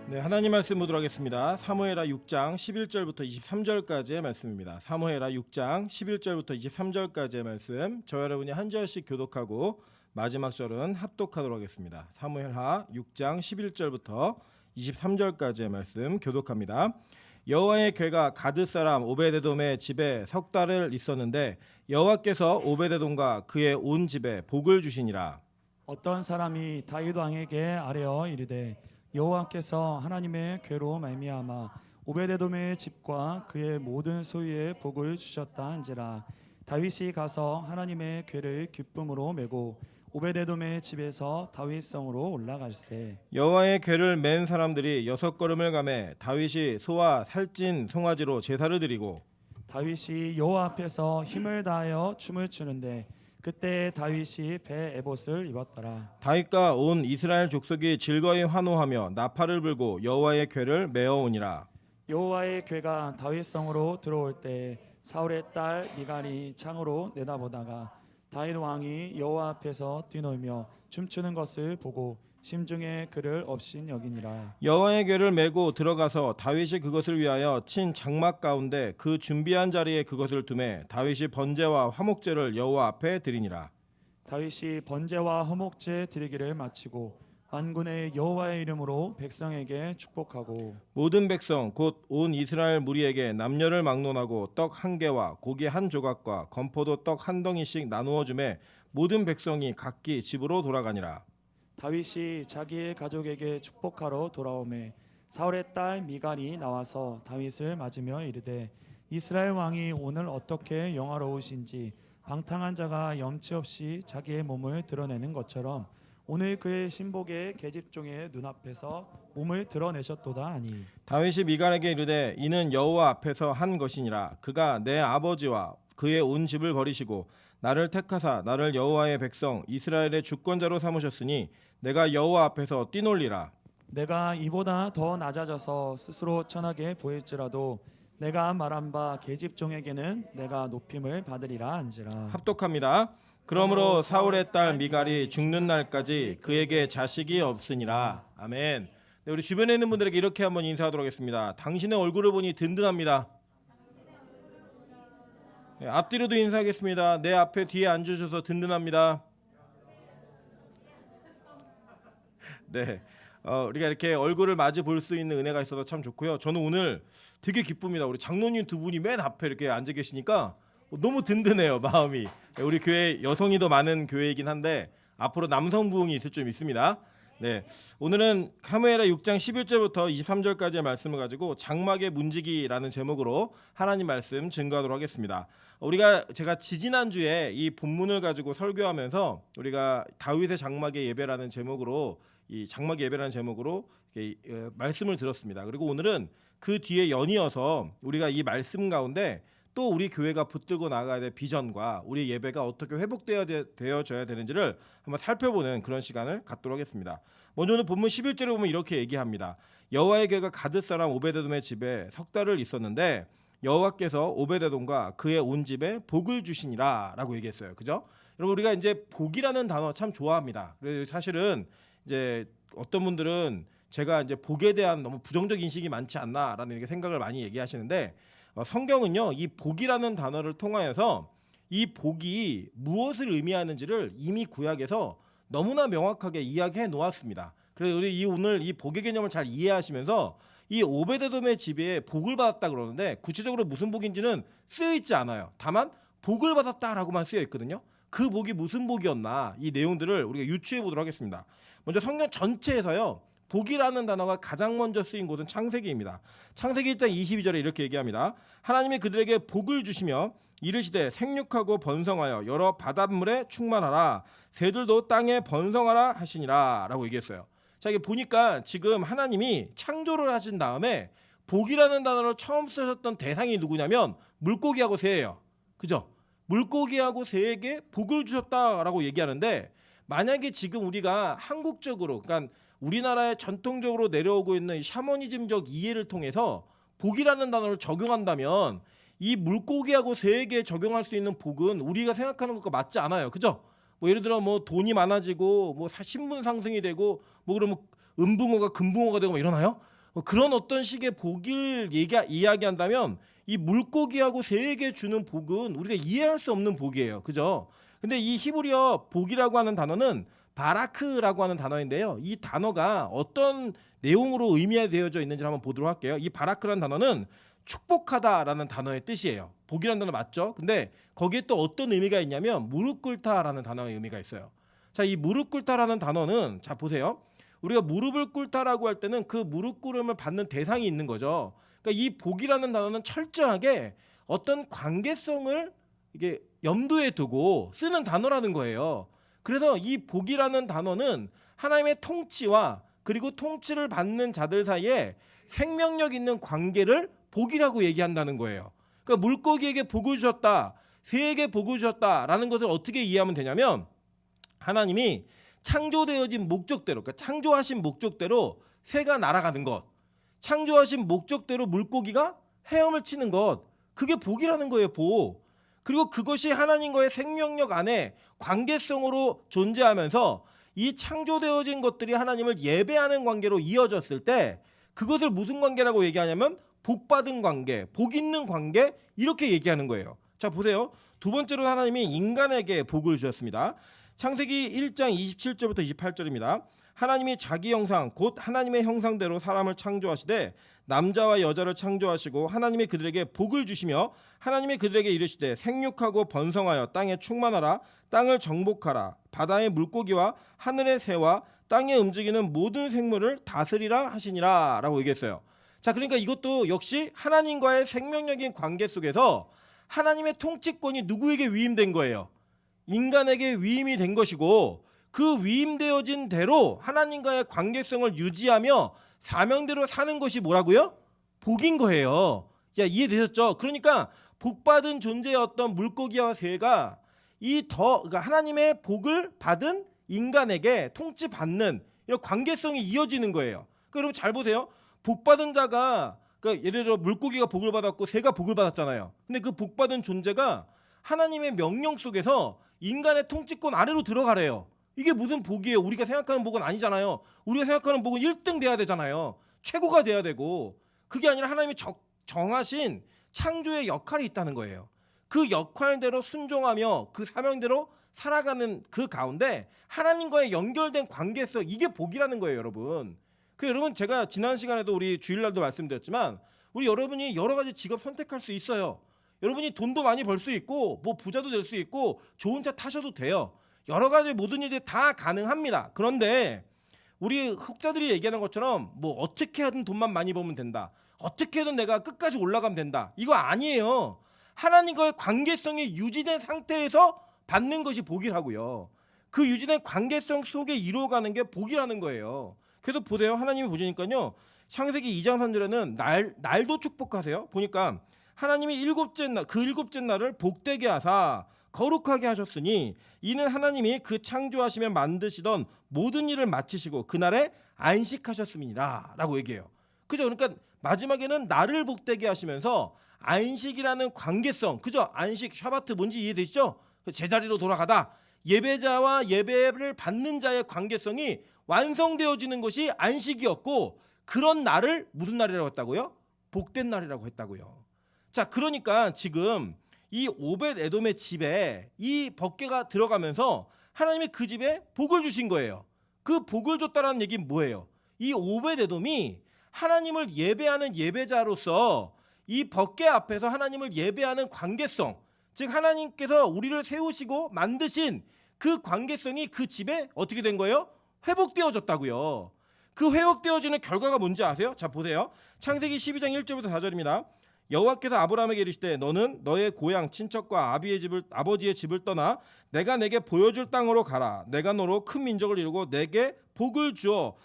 네, 하나님 말씀 보도록 하겠습니다. 사무엘하 6장 11절부터 23절까지의 말씀입니다. 사무엘하 6장 11절부터 23절까지의 말씀, 저 여러분이 한 절씩 교독하고 마지막 절은 합독하도록 하겠습니다. 사무엘하 6장 11절부터 23절까지의 말씀 교독합니다. 여호와의 궤가 가드 사람 오베데돔의 집에 석 달을 있었는데 여호와께서 오베데돔과 그의 온 집에 복을 주시니라. 어떤 사람이 다윗 왕에게 아뢰어 이르되 여호와께서 하나님의 궤로 말미암아 오베데돔의 집과 그의 모든 소유에 복을 주셨다 한지라. 다윗이 가서 하나님의 궤를 기쁨으로 메고 오베데돔의 집에서 다윗성으로 올라갈세. 여호와의 궤를 맨 사람들이 6걸음을 가매 다윗이 소와 살찐 송아지로 제사를 드리고 다윗이 여호와 앞에서 힘을 다하여 춤을 추는데 그때 다윗이 배 에봇을 입었더라. 다윗과 온 이스라엘 족속이 즐거이 환호하며 나팔을 불고 여호와의 궤를 메어오니라. 여호와의 궤가 다윗성으로 들어올 때 사울의 딸 미갈이 창으로 내다보다가 다윗 왕이 여호와 앞에서 뛰놀며 춤추는 것을 보고 심중에 그를 없인 여기니라. 여호와의 궤를 메고 들어가서 다윗이 그것을 위하여 친 장막 가운데 그 준비한 자리에 그것을 두매 다윗이 번제와 화목제를 여호와 앞에 드리니라. 다윗이 번제와 화목제 드리기를 마치고 만군의 여호와의 이름으로 백성에게 축복하고 모든 백성 곧 온 이스라엘 무리에게 남녀를 막론하고 떡 한 개와 고기 한 조각과 건포도 떡 한 덩이씩 나누어 주매 모든 백성이 각기 집으로 돌아가니라. 다윗이 자기의 가족에게 축복하러 돌아오매 사울의 딸 미갈이 나와서 다윗을 맞으며 이르되 이스라엘 왕이 오늘 어떻게 영화로우신지 방탕한 자가 염치 없이 자기의 몸을 드러내는 것처럼 오늘 그의 신복의 계집종의 눈앞에서 몸을 드러내셨도다 하니 다윗이 미갈에게 이르되 이는 여호와 앞에서 한 것이니라. 그가 내 아버지와 그의 온 집을 버리시고 나를 택하사 나를 여호와의 백성 이스라엘의 주권자로 삼으셨으니 내가 여호와 앞에서 뛰놀리라. 내가 이보다 더 낮아져서 스스로 천하게 보일지라도 내가 말한 바 계집종에게는 내가 높임을 받으리라 한지라. 합독합니다. 그러므로 사울의 딸 미갈이 죽는 날까지 그에게 자식이 없으니라. 아멘. 네, 우리 주변에 있는 분들에게 이렇게 한번 인사하도록 하겠습니다. 당신의 얼굴을 보니 든든합니다. 네, 앞뒤로도 인사하겠습니다. 내 앞에 뒤에 앉으셔서 든든합니다. 네, 우리가 이렇게 얼굴을 마주 볼 수 있는 은혜가 있어서 참 좋고요. 저는 오늘 되게 기쁩니다. 우리 장로님 두 분이 맨 앞에 이렇게 앉아 계시니까 너무 든든해요, 마음이. 우리 교회 여성이 더 많은 교회이긴 한데 앞으로 남성 부흥이 있을 줄 믿습니다. 네, 오늘은 사무엘하 6장 11절부터 23절까지의 말씀을 가지고 장막의 문지기라는 제목으로 하나님 말씀 증거하도록 하겠습니다. 제가 지지난주에 이 본문을 가지고 설교하면서 우리가 다윗의 장막의 예배라는 제목으로 이 장막 예배라는 제목으로 말씀을 들었습니다. 그리고 오늘은 그 뒤에 연이어서 우리가 이 말씀 가운데 또 우리 교회가 붙들고 나가야 될 비전과 우리 예배가 어떻게 회복되어져야 되는지를 한번 살펴보는 그런 시간을 갖도록 하겠습니다. 먼저 오늘 본문 11절에 보면 이렇게 얘기합니다. 여호와의 궤가 가드 사람 오베데돔의 집에 석 달을 있었는데 여호와께서 오베데돔과 그의 온 집에 복을 주시니라 라고 얘기했어요. 그죠? 여러분, 우리가 이제 복이라는 단어 참 좋아합니다. 그래서 사실은 이제 어떤 분들은 제가 이제 복에 대한 너무 부정적 인식이 많지 않나라는 생각을 많이 얘기하시는데 성경은요, 이 복이라는 단어를 통하여서 이 복이 무엇을 의미하는지를 이미 구약에서 너무나 명확하게 이야기해 놓았습니다. 그래서 우리 오늘 이 복의 개념을 잘 이해하시면서 이 오베데돔의 집에 복을 받았다 그러는데 구체적으로 무슨 복인지는 쓰여 있지 않아요. 다만 복을 받았다라고만 쓰여 있거든요. 그 복이 무슨 복이었나, 이 내용들을 우리가 유추해 보도록 하겠습니다. 먼저 성경 전체에서요, 복이라는 단어가 가장 먼저 쓰인 곳은 창세기입니다. 창세기 1장 22절에 이렇게 얘기합니다. 하나님이 그들에게 복을 주시며 이르시되 생육하고 번성하여 여러 바닷물에 충만하라, 새들도 땅에 번성하라 하시니라 라고 얘기했어요. 자, 이게 보니까 지금 하나님이 창조를 하신 다음에 복이라는 단어를 처음 쓰셨던 대상이 누구냐면 물고기하고 새예요. 그죠? 물고기하고 새에게 복을 주셨다라고 얘기하는데, 만약에 지금 우리가 한국적으로, 그러니까 우리나라에 전통적으로 내려오고 있는 샤머니즘적 이해를 통해서 복이라는 단어를 적용한다면 이 물고기하고 새에게 적용할 수 있는 복은 우리가 생각하는 것과 맞지 않아요. 그죠? 뭐 예를 들어 뭐 돈이 많아지고 뭐 신분 상승이 되고 뭐 그러면 은붕어가 금붕어가 되고 뭐 이러나요? 그런 어떤 식의 복을 이야기한다면 이 물고기하고 새에게 주는 복은 우리가 이해할 수 없는 복이에요. 그죠? 근데 이 히브리어 복이라고 하는 단어는 바라크라고 하는 단어인데요. 이 단어가 어떤 내용으로 의미되어져 있는지 한번 보도록 할게요. 이 바라크라는 단어는 축복하다라는 단어의 뜻이에요. 복이라는 단어 맞죠? 근데 거기에 또 어떤 의미가 있냐면 무릎 꿇다라는 단어의 의미가 있어요. 자, 이 무릎 꿇다라는 단어는 자 보세요. 우리가 무릎을 꿇다라고 할 때는 그 무릎 꿇음을 받는 대상이 있는 거죠. 그러니까 이 복이라는 단어는 철저하게 어떤 관계성을 이게 염두에 두고 쓰는 단어라는 거예요. 그래서 이 복이라는 단어는 하나님의 통치와 그리고 통치를 받는 자들 사이에 생명력 있는 관계를 복이라고 얘기한다는 거예요. 그러니까 물고기에게 복을 주셨다, 새에게 복을 주셨다라는 것을 어떻게 이해하면 되냐면 하나님이 창조되어진 목적대로, 그러니까 창조하신 목적대로 새가 날아가는 것, 창조하신 목적대로 물고기가 헤엄을 치는 것, 그게 복이라는 거예요. 복. 그리고 그것이 하나님과의 생명력 안에 관계성으로 존재하면서 이 창조되어진 것들이 하나님을 예배하는 관계로 이어졌을 때 그것을 무슨 관계라고 얘기하냐면 복받은 관계, 복 있는 관계, 이렇게 얘기하는 거예요. 자 보세요. 두 번째로 하나님이 인간에게 복을 주셨습니다. 창세기 1장 27절부터 28절입니다. 하나님이 자기 형상 곧 하나님의 형상대로 사람을 창조하시되 남자와 여자를 창조하시고 하나님이 그들에게 복을 주시며 하나님이 그들에게 이르시되 생육하고 번성하여 땅에 충만하라, 땅을 정복하라, 바다의 물고기와 하늘의 새와 땅에 움직이는 모든 생물을 다스리라 하시니라 라고 얘기했어요. 자, 그러니까 이것도 역시 하나님과의 생명력인 관계 속에서 하나님의 통치권이 누구에게 위임된 거예요? 인간에게 위임이 된 것이고 그 위임되어진 대로 하나님과의 관계성을 유지하며 사명대로 사는 것이 뭐라고요? 복인 거예요. 야, 이해되셨죠? 그러니까 복받은 존재였던 물고기와 새가 그러니까 하나님의 복을 받은 인간에게 통치받는 이런 관계성이 이어지는 거예요. 그러니까 여러분 잘 보세요. 복받은 자가 그러니까 예를 들어 물고기가 복을 받았고 새가 복을 받았잖아요. 근데 그 복받은 존재가 하나님의 명령 속에서 인간의 통치권 아래로 들어가래요. 이게 무슨 복이에요? 우리가 생각하는 복은 아니잖아요. 우리가 생각하는 복은 1등 돼야 되잖아요. 최고가 돼야 되고 그게 아니라 하나님이 정하신 창조의 역할이 있다는 거예요. 그 역할대로 순종하며 그 사명대로 살아가는 그 가운데 하나님과의 연결된 관계성, 이게 복이라는 거예요, 여러분. 그 여러분 제가 지난 시간에도 우리 주일날도 말씀드렸지만 우리 여러분이 여러 가지 직업 선택할 수 있어요. 여러분이 돈도 많이 벌 수 있고 뭐 부자도 될 수 있고 좋은 차 타셔도 돼요. 여러 가지 모든 일들이 다 가능합니다. 그런데 우리 흑자들이 얘기하는 것처럼 뭐 어떻게 하든 돈만 많이 벌면 된다, 어떻게든 내가 끝까지 올라가면 된다, 이거 아니에요. 하나님과의 관계성이 유지된 상태에서 받는 것이 복이라고요. 그 유지된 관계성 속에 이루어가는 게 복이라는 거예요. 그래서 보세요. 하나님이 보시니까요, 창세기 2장 3절에는 날도 축복하세요. 보니까 하나님이 일곱째 날을 복되게 하사 거룩하게 하셨으니 이는 하나님이 그 창조하시며 만드시던 모든 일을 마치시고 그날에 안식하셨음이니라 라고 얘기해요. 그죠? 그러니까 마지막에는 나를 복되게 하시면서 안식이라는 관계성, 그죠? 안식, 샤바트 뭔지 이해되시죠? 제자리로 돌아가다 예배자와 예배를 받는 자의 관계성이 완성되어지는 것이 안식이었고 그런 날을 무슨 날이라고 했다고요? 복된 날이라고 했다고요. 자, 그러니까 지금 이 오벳 에돔의 집에 이 법궤가 들어가면서 하나님이 그 집에 복을 주신 거예요. 그 복을 줬다라는 얘기는 뭐예요? 이 오벳 에돔이 하나님을 예배하는 예배자로서 이 법궤 앞에서 하나님을 예배하는 관계성, 즉 하나님께서 우리를 세우시고 만드신 그 관계성이 그 집에 어떻게 된 거예요? 회복되어졌다고요. 그 회복되어지는 결과가 뭔지 아세요? 자 보세요. 창세기 12장 1절부터 4절입니다. 여호와께서 아브라함에게 이르시되 너는 너의 고향 친척과 아버지의 집을 떠나 내가 내게 보여줄 땅으로 가라. 내가 너로 큰 민족을 이루고 내게 복을 주어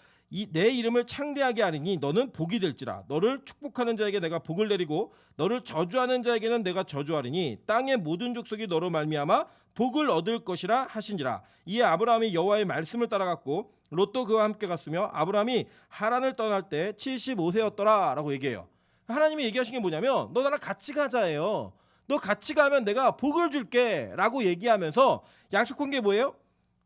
내 이름을 창대하게 하리니 너는 복이 될지라. 너를 축복하는 자에게 내가 복을 내리고 너를 저주하는 자에게는 내가 저주하리니 땅의 모든 족속이 너로 말미암아 복을 얻을 것이라 하신지라. 이에 아브라함이 여호와의 말씀을 따라갔고 롯도 그와 함께 갔으며 아브라함이 하란을 떠날 때 75세였더라 라고 얘기해요. 하나님이 얘기하신 게 뭐냐면 너 나랑 같이 가자예요. 너 같이 가면 내가 복을 줄게 라고 얘기하면서 약속한 게 뭐예요?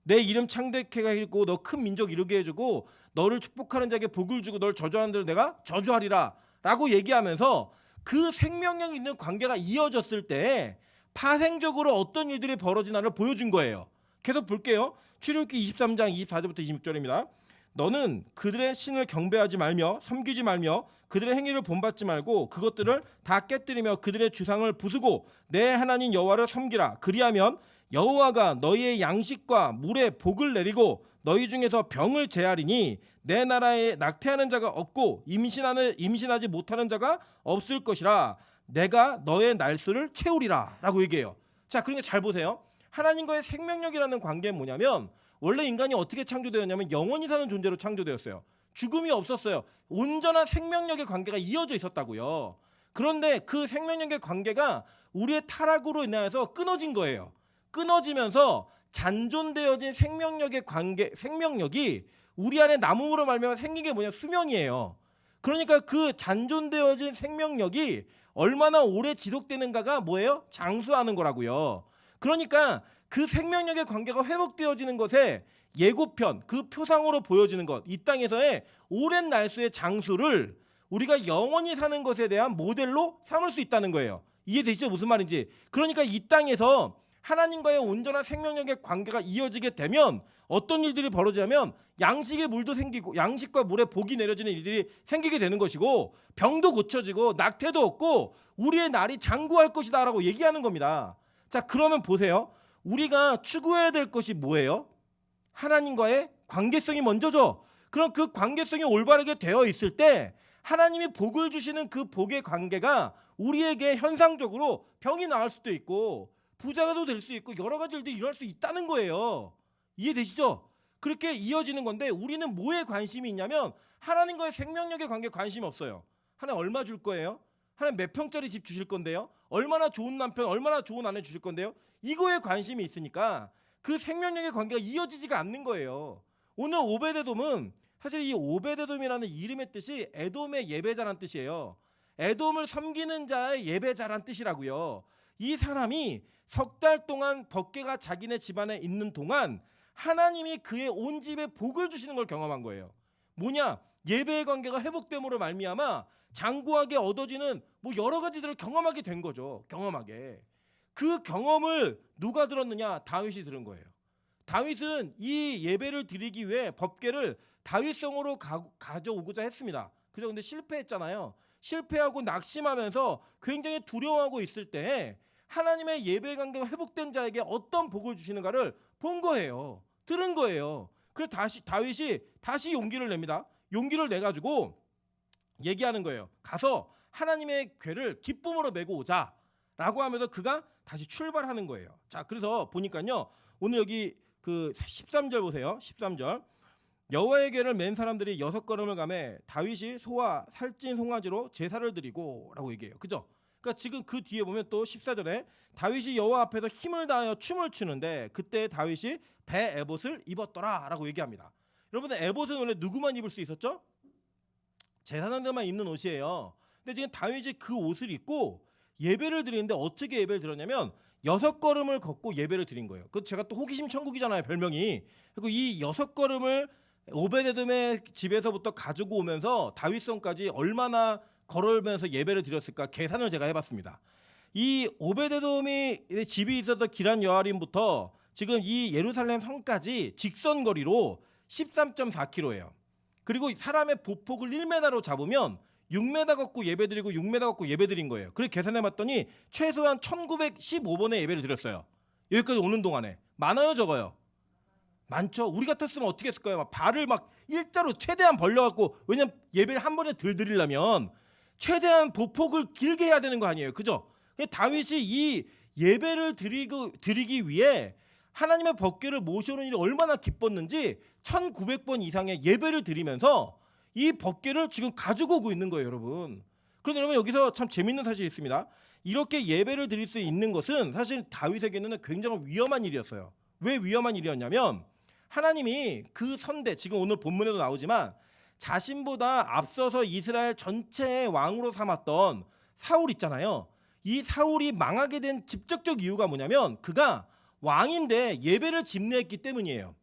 내 이름 창대케 하고 너 큰 민족 이루게 해주고 너를 축복하는 자에게 복을 주고 너를 저주하는 대로 내가 저주하리라 라고 얘기하면서 그 생명력 있는 관계가 이어졌을 때 파생적으로 어떤 일들이 벌어지나를 보여준 거예요. 계속 볼게요. 출애굽기 23장 24절부터 26절입니다. 너는 그들의 신을 경배하지 말며 섬기지 말며 그들의 행위를 본받지 말고 그것들을 다 깨뜨리며 그들의 주상을 부수고 내 하나님 여호와를 섬기라. 그리하면 여호와가 너희의 양식과 물에 복을 내리고 너희 중에서 병을 제하리니 내 나라에 낙태하는 자가 없고 임신하지 못하는 자가 없을 것이라. 내가 너의 날수를 채우리라 라고 얘기해요. 자, 그러니까 잘 보세요. 하나님과의 생명력이라는 관계는 뭐냐면 원래 인간이 어떻게 창조되었냐면 영원히 사는 존재로 창조되었어요. 죽음이 없었어요. 온전한 생명력의 관계가 이어져 있었다고요. 그런데 그 생명력의 관계가 우리의 타락으로 인하여서 끊어진 거예요. 끊어지면서 잔존되어진 생명력의 관계, 생명력이 우리 안에 남음으로 말미암아 생긴 게 뭐냐, 수명이에요. 그러니까 그 잔존되어진 생명력이 얼마나 오래 지속되는가가 뭐예요? 장수하는 거라고요. 그러니까 그 생명력의 관계가 회복되어지는 것에 예고편, 그 표상으로 보여지는 것, 이 땅에서의 오랜 날수의 장수를 우리가 영원히 사는 것에 대한 모델로 삼을 수 있다는 거예요. 이해되시죠? 무슨 말인지. 그러니까 이 땅에서 하나님과의 온전한 생명력의 관계가 이어지게 되면 어떤 일들이 벌어지냐면 양식의 물도 생기고 양식과 물에 복이 내려지는 일들이 생기게 되는 것이고 병도 고쳐지고 낙태도 없고 우리의 날이 장구할 것이다 라고 얘기하는 겁니다. 자, 그러면 보세요. 우리가 추구해야 될 것이 뭐예요? 하나님과의 관계성이 먼저죠. 그럼 그 관계성이 올바르게 되어 있을 때 하나님이 복을 주시는 그 복의 관계가 우리에게 현상적으로 병이 나을 수도 있고 부자가도 될 수 있고 여러 가지 일들이 일어날 수 있다는 거예요. 이해되시죠? 그렇게 이어지는 건데 우리는 뭐에 관심이 있냐면 하나님과의 생명력의 관계에 관심이 없어요. 하나님 얼마 줄 거예요? 하나님 몇 평짜리 집 주실 건데요? 얼마나 좋은 남편, 얼마나 좋은 아내 주실 건데요? 이거에 관심이 있으니까 그 생명력의 관계가 이어지지가 않는 거예요. 오늘 오베데돔은 사실 이 오베데돔이라는 이름의 뜻이 에돔의 예배자란 뜻이에요. 에돔을 섬기는 자의 예배자란 뜻이라고요. 이 사람이 석 달 동안 법궤가 자기네 집안에 있는 동안 하나님이 그의 온 집에 복을 주시는 걸 경험한 거예요. 뭐냐? 예배의 관계가 회복됨으로 말미암아 장구하게 얻어지는 뭐 여러 가지들을 경험하게 된 거죠. 경험하게. 그 경험을 누가 들었느냐? 다윗이 들은 거예요. 다윗은 이 예배를 드리기 위해 법궤를 다윗성으로 가져오고자 했습니다. 그죠? 근데 실패했잖아요. 실패하고 낙심하면서 굉장히 두려워하고 있을 때 하나님의 예배 관계가 회복된 자에게 어떤 복을 주시는가를 본 거예요. 들은 거예요. 그래서 다윗이 다시 용기를 냅니다. 용기를 내가지고 얘기하는 거예요. 가서 하나님의 궤를 기쁨으로 메고 오자라고 하면서 그가 다시 출발하는 거예요. 자, 그래서 보니까요. 오늘 여기 그 13절 보세요. 13절. 여호와의 궤를 맨 사람들이 6걸음을 가매 다윗이 소와 살찐 송아지로 제사를 드리고 라고 얘기해요. 그죠? 그러니까 지금 그 뒤에 보면 또 14절에 다윗이 여호와 앞에서 힘을 다하여 춤을 추는데 그때 다윗이 배 에봇을 입었더라 라고 얘기합니다. 여러분들 에봇은 원래 누구만 입을 수 있었죠? 제사장들만 입는 옷이에요. 근데 지금 다윗이 그 옷을 입고 예배를 드리는데 어떻게 예배를 드렸냐면 6걸음을 걷고 예배를 드린 거예요. 그 제가 또 호기심 천국이잖아요, 별명이. 그리고 이 6걸음을 오베데돔의 집에서부터 가지고 오면서 다윗성까지 얼마나 걸으면서 예배를 드렸을까 계산을 제가 해봤습니다. 이 오베데돔이 집이 있었던 기란 여아림부터 지금 이 예루살렘 성까지 직선거리로 13.4km예요. 그리고 사람의 보폭을 1m로 잡으면 6m 걷고 예배드리고 6m 걷고 예배드린 거예요. 그래서 계산해봤더니 최소한 1915번의 예배를 드렸어요. 여기까지 오는 동안에. 많아요, 적어요? 많죠. 우리 같았으면 어떻게 했을까요? 막 발을 막 일자로 최대한 벌려갖고, 왜냐면 예배를 한 번에 덜 드리려면 최대한 보폭을 길게 해야 되는 거 아니에요, 그죠? 다윗이 이 예배를 드리기 위해 하나님의 법궤를 모셔오는 일이 얼마나 기뻤는지 1900번 이상의 예배를 드리면서 이 법궤를 지금 가지고 오고 있는 거예요, 여러분. 그런데 여러분 여기서 참 재밌는 사실이 있습니다. 이렇게 예배를 드릴 수 있는 것은 사실 다윗에게는 굉장히 위험한 일이었어요. 왜 위험한 일이었냐면 하나님이 그 선대, 지금 오늘 본문에도 나오지만 자신보다 앞서서 이스라엘 전체의 왕으로 삼았던 사울 있잖아요. 이 사울이 망하게 된 직접적 이유가 뭐냐면 그가 왕인데 예배를 집례했기 때문이에요.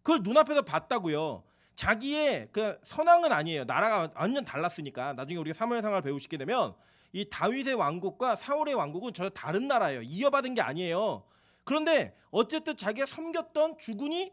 그걸 눈앞에서 봤다고요. 자기의 그 선왕은 아니에요. 나라가 완전 달랐으니까. 나중에 우리가 사무엘상을 배우시게 되면 이 다윗의 왕국과 사울의 왕국은 전혀 다른 나라예요. 이어받은 게 아니에요. 그런데 어쨌든 자기가 섬겼던 주군이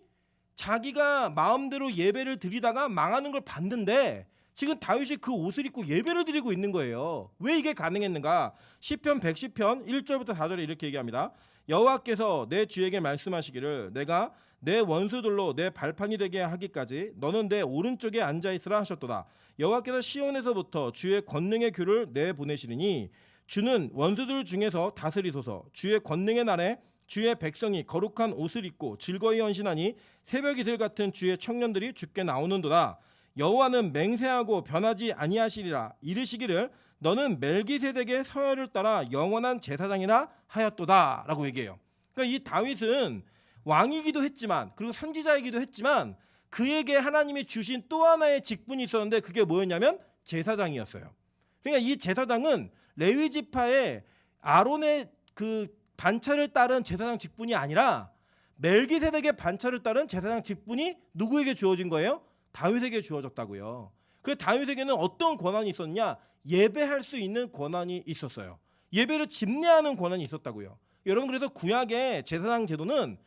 자기가 마음대로 예배를 드리다가 망하는 걸 봤는데 지금 다윗이 그 옷을 입고 예배를 드리고 있는 거예요. 왜 이게 가능했는가? 시편 110편 1절부터 4절에 이렇게 얘기합니다. 여호와께서 내 주에게 말씀하시기를 내가 내 원수들로 내 발판이 되게 하기까지 너는 내 오른쪽에 앉아 있으라 하셨도다. 여호와께서 시온에서부터 주의 권능의 규를 내보내시리니 주는 원수들 중에서 다스리소서. 주의 권능의 날에 주의 백성이 거룩한 옷을 입고 즐거이 헌신하니 새벽 이슬 같은 주의 청년들이 주께 나오는도다. 여호와는 맹세하고 변하지 아니하시리라. 이르시기를 너는 멜기세덱의 서열을 따라 영원한 제사장이라 하였도다 라고 얘기해요. 그러니까 이 다윗은 왕이기도 했지만 그리고 선지자이기도 했지만 그에게 하나님이 주신 또 하나의 직분이 있었는데 그게 뭐였냐면 제사장이었어요. 그러니까 이 제사장은 레위 지파의 아론의 그 반차를 따른 제사장 직분이 아니라 멜기세덱의 반차를 따른 제사장 직분이 누구에게 주어진 거예요? 다윗에게 주어졌다고요. 그래서 다윗에게는 어떤 권한이 있었냐? 예배할 수 있는 권한이 있었어요. 예배를 집례하는 권한이 있었다고요. 여러분 그래서 구약의 제사장 제도는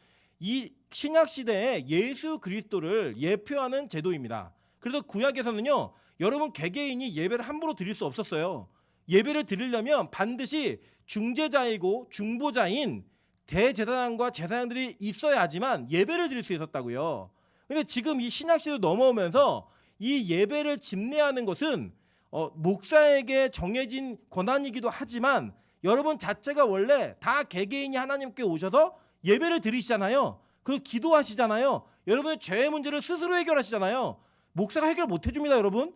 이 신약 시대에 예수 그리스도를 예표하는 제도입니다. 그래서 구약에서는요, 여러분 개개인이 예배를 함부로 드릴 수 없었어요. 예배를 드리려면 반드시 중재자이고 중보자인 대제사장과 제사장들이 있어야지만 예배를 드릴 수 있었다고요. 근데 지금 이 신약 시대로 넘어오면서 이 예배를 집례하는 것은 목사에게 정해진 권한이기도 하지만 여러분 자체가 원래 다 개개인이 하나님께 오셔서 예배를 드리시잖아요. 그리고 기도하시잖아요. 여러분의 죄의 문제를 스스로 해결하시잖아요. 목사가 해결 못 해줍니다, 여러분.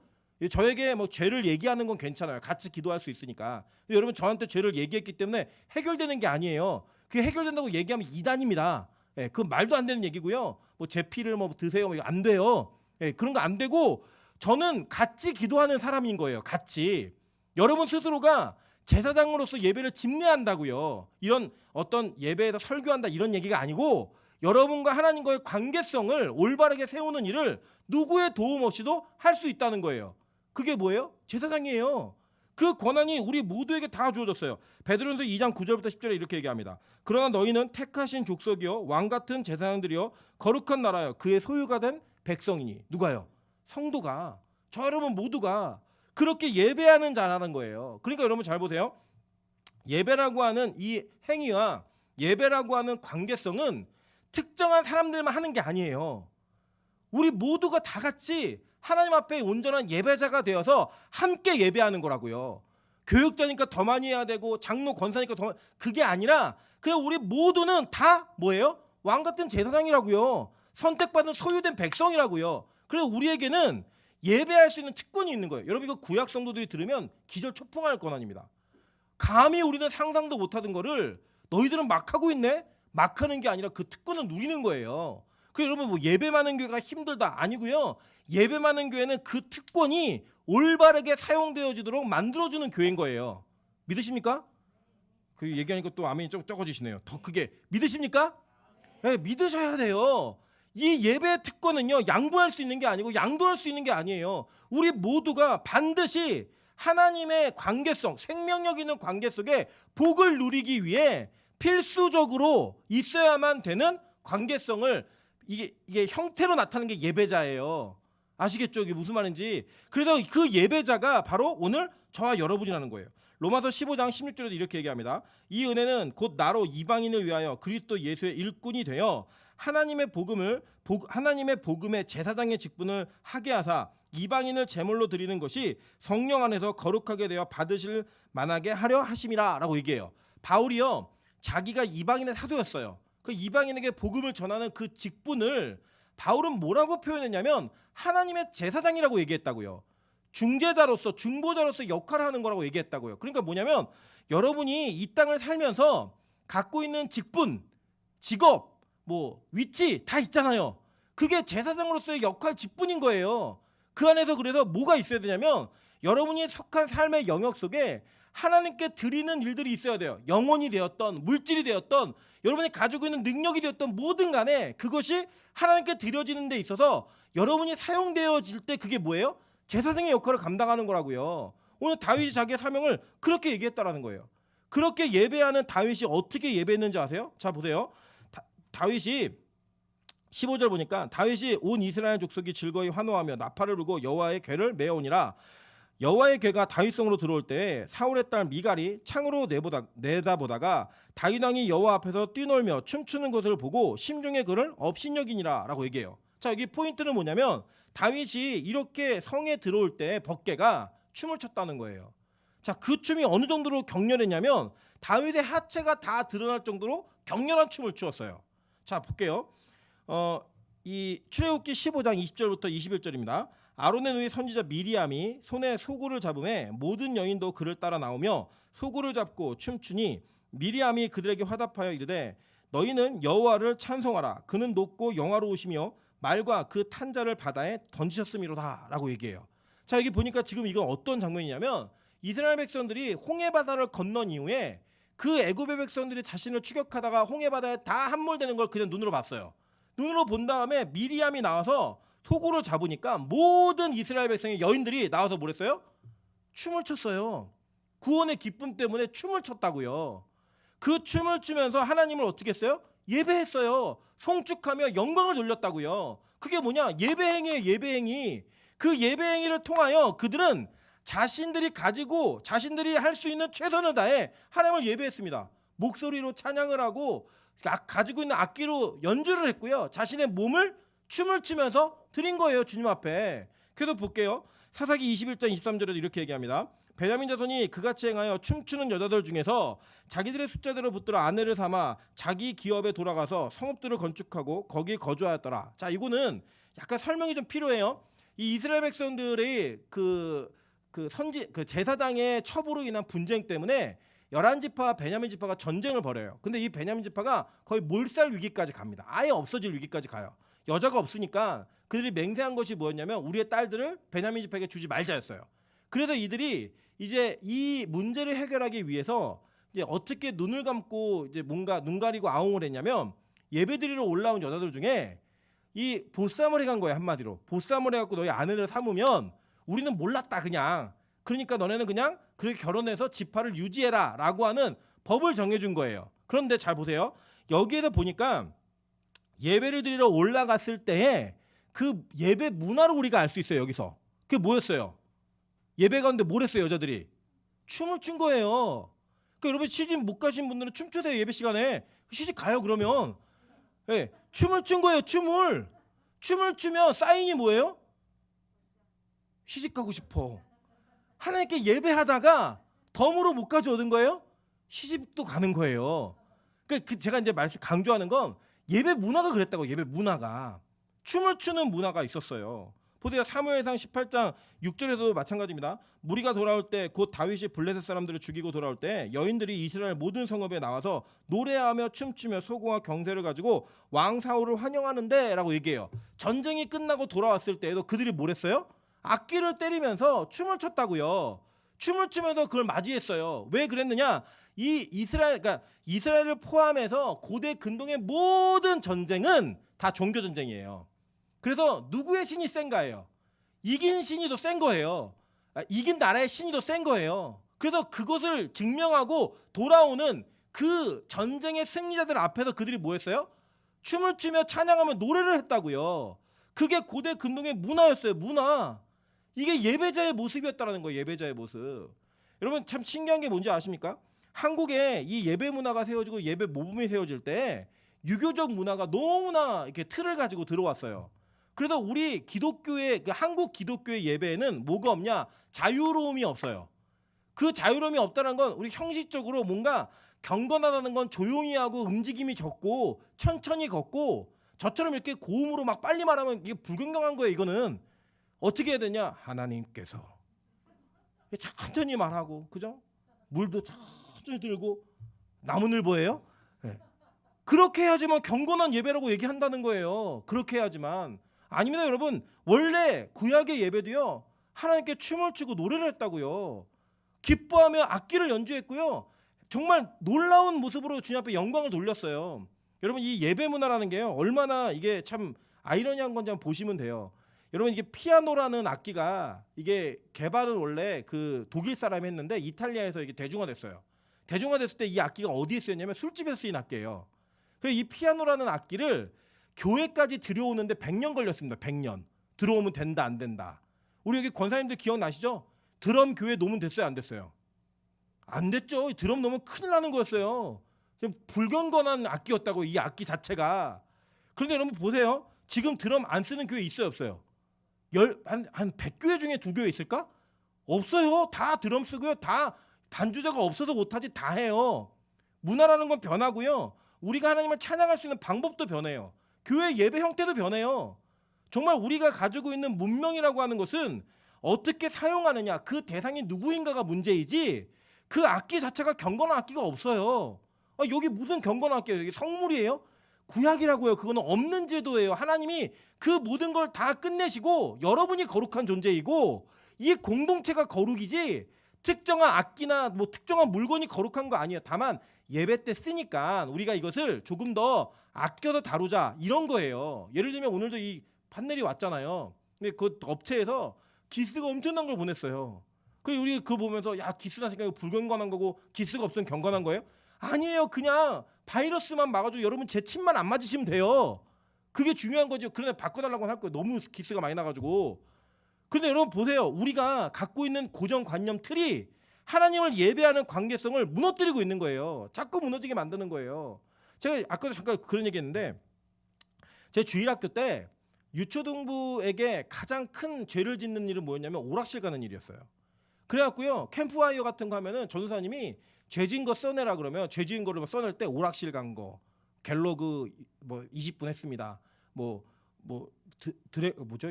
저에게 뭐 죄를 얘기하는 건 괜찮아요. 같이 기도할 수 있으니까. 근데 여러분 저한테 죄를 얘기했기 때문에 해결되는 게 아니에요. 그게 해결된다고 얘기하면 이단입니다. 예, 그 말도 안 되는 얘기고요. 뭐 제 피를 뭐 드세요, 뭐 안 돼요. 예, 그런 거 안 되고 저는 같이 기도하는 사람인 거예요. 같이. 여러분 스스로가 제사장으로서 예배를 집례한다고요. 이런 어떤 예배에서 설교한다 이런 얘기가 아니고 여러분과 하나님과의 관계성을 올바르게 세우는 일을 누구의 도움 없이도 할 수 있다는 거예요. 그게 뭐예요? 제사장이에요. 그 권한이 우리 모두에게 다 주어졌어요. 베드로전서 2장 9절부터 10절에 이렇게 얘기합니다. 그러나 너희는 택하신 족속이요 왕 같은 제사장들이요 거룩한 나라요 그의 소유가 된 백성이니. 누가요? 성도가, 저 여러분 모두가 그렇게 예배하는 자라는 거예요. 그러니까 여러분 잘 보세요. 예배라고 하는 이 행위와 예배라고 하는 관계성은 특정한 사람들만 하는 게 아니에요. 우리 모두가 다 같이 하나님 앞에 온전한 예배자가 되어서 함께 예배하는 거라고요. 교육자니까 더 많이 해야 되고 장로 권사니까 더 많이, 그게 아니라 그냥 우리 모두는 다 뭐예요? 왕 같은 제사장이라고요. 선택받은 소유된 백성이라고요. 그래서 우리에게는 예배할 수 있는 특권이 있는 거예요. 여러분 이거 구약 성도들이 들으면 기절초풍할 권한입니다. 감히 우리는 상상도 못하던 거를 너희들은 막 하고 있네? 막 하는 게 아니라 그 특권을 누리는 거예요. 그래서 여러분 뭐 예배 많은 교회가 힘들다 아니고요. 예배 많은 교회는 그 특권이 올바르게 사용되어지도록 만들어주는 교회인 거예요. 믿으십니까? 그 얘기하니까 또 아멘이 적어지시네요. 더 크게 믿으십니까? 네, 믿으셔야 돼요. 이 예배의 특권은요 양보할 수 있는 게 아니고 양도할 수 있는 게 아니에요. 우리 모두가 반드시 하나님의 관계성, 생명력 있는 관계 속에 복을 누리기 위해 필수적으로 있어야만 되는 관계성을 이게 형태로 나타나는 게 예배자예요. 아시겠죠? 이게 무슨 말인지. 그래서 그 예배자가 바로 오늘 저와 여러분이라는 거예요. 로마서 15장 16절에도 이렇게 얘기합니다. 이 은혜는 곧 나로 이방인을 위하여 그리스도 예수의 일꾼이 되어 하나님의 복음의 제사장의 직분을 하게 하사 이방인을 제물로 드리는 것이 성령 안에서 거룩하게 되어 받으실 만하게 하려 하심이라 라고 얘기해요. 바울이요 자기가 이방인의 사도였어요. 그 이방인에게 복음을 전하는 그 직분을 바울은 뭐라고 표현했냐면 하나님의 제사장이라고 얘기했다고요. 중재자로서 중보자로서 역할을 하는 거라고 얘기했다고요. 그러니까 뭐냐면 여러분이 이 땅을 살면서 갖고 있는 직분, 직업, 뭐 위치 다 있잖아요. 그게 제사장으로서의 역할 직분인 거예요. 그 안에서 그래서 뭐가 있어야 되냐면 여러분이 속한 삶의 영역 속에 하나님께 드리는 일들이 있어야 돼요. 영혼이 되었던, 물질이 되었던, 여러분이 가지고 있는 능력이 되었던 뭐든 간에 그것이 하나님께 드려지는 데 있어서 여러분이 사용되어질 때 그게 뭐예요? 제사장의 역할을 감당하는 거라고요. 오늘 다윗이 자기의 사명을 그렇게 얘기했다라는 거예요. 그렇게 예배하는 다윗이 어떻게 예배했는지 아세요? 자 보세요. 다윗이 15절 보니까 다윗이 온 이스라엘 족속이 즐거이 환호하며 나팔을 불고 여호와의 궤를 메어오니라. 여호와의 궤가 다윗성으로 들어올 때 사울의 딸 미갈이 창으로 내다보다가 다윗 왕이 여호와 앞에서 뛰놀며 춤추는 것을 보고 심중에 그를 업신여기니라라고 얘기해요. 자 여기 포인트는 뭐냐면 다윗이 이렇게 성에 들어올 때 법궤가 춤을 췄다는 거예요. 자 그 춤이 어느 정도로 격렬했냐면 다윗의 하체가 다 드러날 정도로 격렬한 춤을 추었어요. 자 볼게요. 이 출애굽기 15장 20절부터 21절입니다. 아론의 누이 선지자 미리암이 손에 소구를 잡음에 모든 여인도 그를 따라 나오며 소구를 잡고 춤추니 미리암이 그들에게 화답하여 이르되 너희는 여호와를 찬송하라. 그는 높고 영화로우시며 말과 그 탄자를 바다에 던지셨음이로다 라고 얘기해요. 자 여기 보니까 지금 이건 어떤 장면이냐면 이스라엘 백성들이 홍해 바다를 건넌 이후에 그 애굽의 백성들이 자신을 추격하다가 홍해 바다에 다 함몰되는 걸 그냥 눈으로 봤어요. 눈으로 본 다음에 미리암이 나와서 소고를 잡으니까 모든 이스라엘 백성의 여인들이 나와서 뭘 했어요? 춤을 췄어요. 구원의 기쁨 때문에 춤을 췄다고요. 그 춤을 추면서 하나님을 어떻게 했어요? 예배했어요. 송축하며 영광을 돌렸다고요. 그게 뭐냐? 예배행위예요. 예배행위. 그 예배행위를 통하여 그들은 자신들이 가지고 자신들이 할 수 있는 최선을 다해 하나님을 예배했습니다. 목소리로 찬양을 하고 가지고 있는 악기로 연주를 했고요. 자신의 몸을 춤을 추면서 드린 거예요. 주님 앞에. 그래도 볼게요. 사사기 21장 23절에도 이렇게 얘기합니다. 베냐민 자손이 그같이 행하여 춤추는 여자들 중에서 자기들의 숫자대로 붙들어 아내를 삼아 자기 기업에 돌아가서 성읍들을 건축하고 거기 거주하였더라. 자 이거는 약간 설명이 좀 필요해요. 이 이스라엘 백성들의 그 제사장의 첩으로 인한 분쟁 때문에 11지파와 베냐민 지파가 전쟁을 벌여요. 근데 이 베냐민 지파가 거의 몰살 위기까지 갑니다. 아예 없어질 위기까지 가요. 여자가 없으니까 그들이 맹세한 것이 뭐였냐면 우리의 딸들을 베냐민 지파에게 주지 말자였어요. 그래서 이들이 이제 이 문제를 해결하기 위해서 이제 어떻게 눈을 감고 이제 뭔가 눈 가리고 아웅을 했냐면 예배드리러 올라온 여자들 중에 이 보쌈을 해간 거예요. 한마디로 보쌈을 해갖고 너희 아내를 삼으면 우리는 몰랐다 그냥. 그러니까 너네는 그냥 그렇게 결혼해서 지파를 유지해라 라고 하는 법을 정해준 거예요. 그런데 잘 보세요. 여기에서 보니까 예배를 드리러 올라갔을 때에 그 예배 문화를 우리가 알 수 있어요. 여기서 그게 뭐였어요? 예배 가운데 뭘 했어요? 여자들이 춤을 춘 거예요. 그러니까 여러분 시집 못 가신 분들은 춤추세요. 예배 시간에 시집 가요. 그러면 네, 춤을 춘 거예요. 춤을 추면 사인이 뭐예요? 시집 가고 싶어. 하나님께 예배하다가 덤으로 못 가져오는 거예요? 시집도 가는 거예요. 그러니까 제가 이제 말씀 강조하는 건 예배 문화가 그랬다고. 예배 문화가 춤을 추는 문화가 있었어요. 보세요. 사무엘상 18장 6절에도 마찬가지입니다. 무리가 돌아올 때 곧 다윗이 블레셋 사람들을 죽이고 돌아올 때 여인들이 이스라엘 모든 성읍에 나와서 노래하며 춤추며 소고와 경세를 가지고 왕 사울을 환영하는데 라고 얘기해요. 전쟁이 끝나고 돌아왔을 때에도 그들이 뭘 했어요? 악기를 때리면서 춤을 췄다고요. 춤을 추면서 그걸 맞이했어요. 왜 그랬느냐? 그러니까 이스라엘을 포함해서 고대 근동의 모든 전쟁은 다 종교 전쟁이에요. 그래서 누구의 신이 센가예요. 이긴 신이 더 센 거예요. 이긴 나라의 신이 더 센 거예요. 그래서 그것을 증명하고 돌아오는 그 전쟁의 승리자들 앞에서 그들이 뭐 했어요? 춤을 추며 찬양하며 노래를 했다고요. 그게 고대 근동의 문화였어요. 문화. 이게 예배자의 모습이었다는 거예요. 예배자의 모습. 여러분 참 신기한 게 뭔지 아십니까? 한국에 이 예배 문화가 세워지고 예배 모범이 세워질 때 유교적 문화가 너무나 이렇게 틀을 가지고 들어왔어요. 그래서 우리 기독교의 한국 기독교의 예배에는 뭐가 없냐? 자유로움이 없어요. 그 자유로움이 없다는 건 우리 형식적으로 뭔가 경건하다는 건 조용히 하고 움직임이 적고 천천히 걷고 저처럼 이렇게 고음으로 막 빨리 말하면 이게 불건강한 거예요. 이거는 어떻게 해야 되냐? 하나님께서 천천히 말하고 그죠? 물도 천천히 들고 나무늘보예요? 네. 그렇게 해야지만 경건한 예배라고 얘기한다는 거예요. 그렇게 해야지만. 아닙니다 여러분. 원래 구약의 예배도요 하나님께 춤을 추고 노래를 했다고요. 기뻐하며 악기를 연주했고요. 정말 놀라운 모습으로 주님 앞에 영광을 돌렸어요. 여러분 이 예배 문화라는 게요. 얼마나 이게 참 아이러니한 건지 한번 보시면 돼요. 여러분 이게 피아노라는 악기가 이게 개발은 원래 그 독일 사람이 했는데 이탈리아에서 이게 대중화됐어요. 대중화됐을 때 이 악기가 어디에 쓰였냐면 술집에서 쓰인 악기예요. 그래서 이 피아노라는 악기를 교회까지 들여오는데 100년 걸렸습니다. 100년. 들어오면 된다 안 된다. 우리 여기 권사님들 기억나시죠? 드럼 교회 놓으면 됐어요 안 됐어요? 안 됐죠. 드럼 놓으면 큰일 나는 거였어요. 불경건한 악기였다고 이 악기 자체가. 그런데 여러분 보세요. 지금 드럼 안 쓰는 교회 있어요 없어요? 한 100교회 중에 2교회 있을까? 없어요. 다 드럼 쓰고요. 다 반주자가 없어서 못하지 다 해요. 문화라는 건 변하고요. 우리가 하나님을 찬양할 수 있는 방법도 변해요. 교회 예배 형태도 변해요. 정말 우리가 가지고 있는 문명이라고 하는 것은 어떻게 사용하느냐 그 대상이 누구인가가 문제이지 그 악기 자체가 경건한 악기가 없어요. 여기 무슨 경건한 악기예요? 여기 성물이에요? 구약이라고요. 그거는 없는 제도예요. 하나님이 그 모든 걸 다 끝내시고 여러분이 거룩한 존재이고 이 공동체가 거룩이지 특정한 악기나 뭐 특정한 물건이 거룩한 거 아니에요. 다만 예배 때 쓰니까 우리가 이것을 조금 더 아껴서 다루자 이런 거예요. 예를 들면 오늘도 이 판넬이 왔잖아요. 근데 그 업체에서 기스가 엄청난 걸 보냈어요. 그래서 우리 그거 보면서 야 기스 나니까 이거 불경건한 거고 기스가 없으면 경건한 거예요? 아니에요. 그냥 바이러스만 막아주고 여러분 제 침만 안 맞으시면 돼요. 그게 중요한 거죠. 그런데 바꿔달라고 할 거예요. 너무 기스가 많이 나가지고. 그런데 여러분 보세요. 우리가 갖고 있는 고정관념 틀이 하나님을 예배하는 관계성을 무너뜨리고 있는 거예요. 자꾸 무너지게 만드는 거예요. 제가 아까도 잠깐 그런 얘기했는데 제 주일학교 때 유초등부에게 가장 큰 죄를 짓는 일은 뭐였냐면 오락실 가는 일이었어요. 그래갖고요 캠프파이어 같은 거 하면은 전도사님이 죄진 거 써내라 그러면 죄진 거를 써낼 때 오락실 간 거, 갤러그 뭐 20분 했습니다. 뭐죠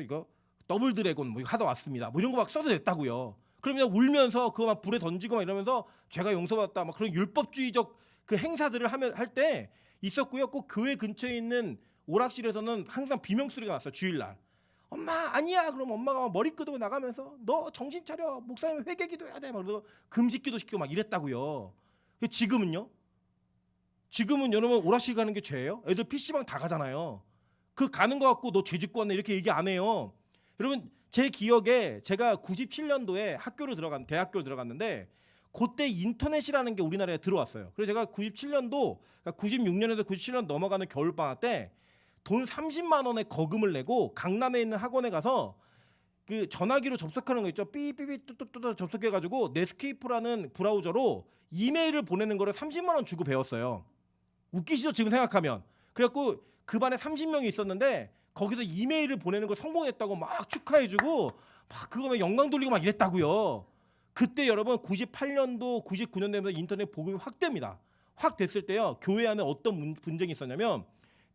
이거 더블 드래곤 뭐 이거 하다 왔습니다. 뭐 이런 거 막 써도 됐다고요. 그러면 울면서 그거 막 불에 던지고 막 이러면서 죄가 용서받았다 막 그런 율법주의적 그 행사들을 할 때 있었고요. 꼭 교회 근처에 있는 오락실에서는 항상 비명 소리가 났어요. 주일날. 엄마 아니야. 그럼 엄마가 머리 끄덕고 나가면서 너 정신 차려. 목사님 회개기도 해야 돼. 막 그러고 금식기도 시키고 막 이랬다고요. 지금은요? 지금은 여러분 오락실 가는 게 죄예요? 애들 PC방 다 가잖아요. 그 가는 거 갖고 너 죄 짓고 왔네 이렇게 얘기 안 해요. 여러분 제 기억에 제가 97년도에 대학교를 들어갔는데 그때 인터넷이라는 게 우리나라에 들어왔어요. 그래서 제가 97년도, 그러니까 96년에서 97년 넘어가는 겨울방학 때 돈 30만 원의 거금을 내고 강남에 있는 학원에 가서 그 전화기로 접속하는 거 있죠. 삐삐삐 뚜뚜뚜 접속해가지고 넷스케이프라는 브라우저로 이메일을 보내는 거를 30만 원 주고 배웠어요. 웃기시죠 지금 생각하면. 그래갖고 그 반에 30명이 있었는데 거기서 이메일을 보내는 걸 성공했다고 막 축하해주고 막 그거면 영광 돌리고 막 이랬다고요. 그때 여러분 98년도 99년 되면서 인터넷 보급이 확 됩니다. 확 됐을 때요. 교회 안에 어떤 분쟁이 있었냐면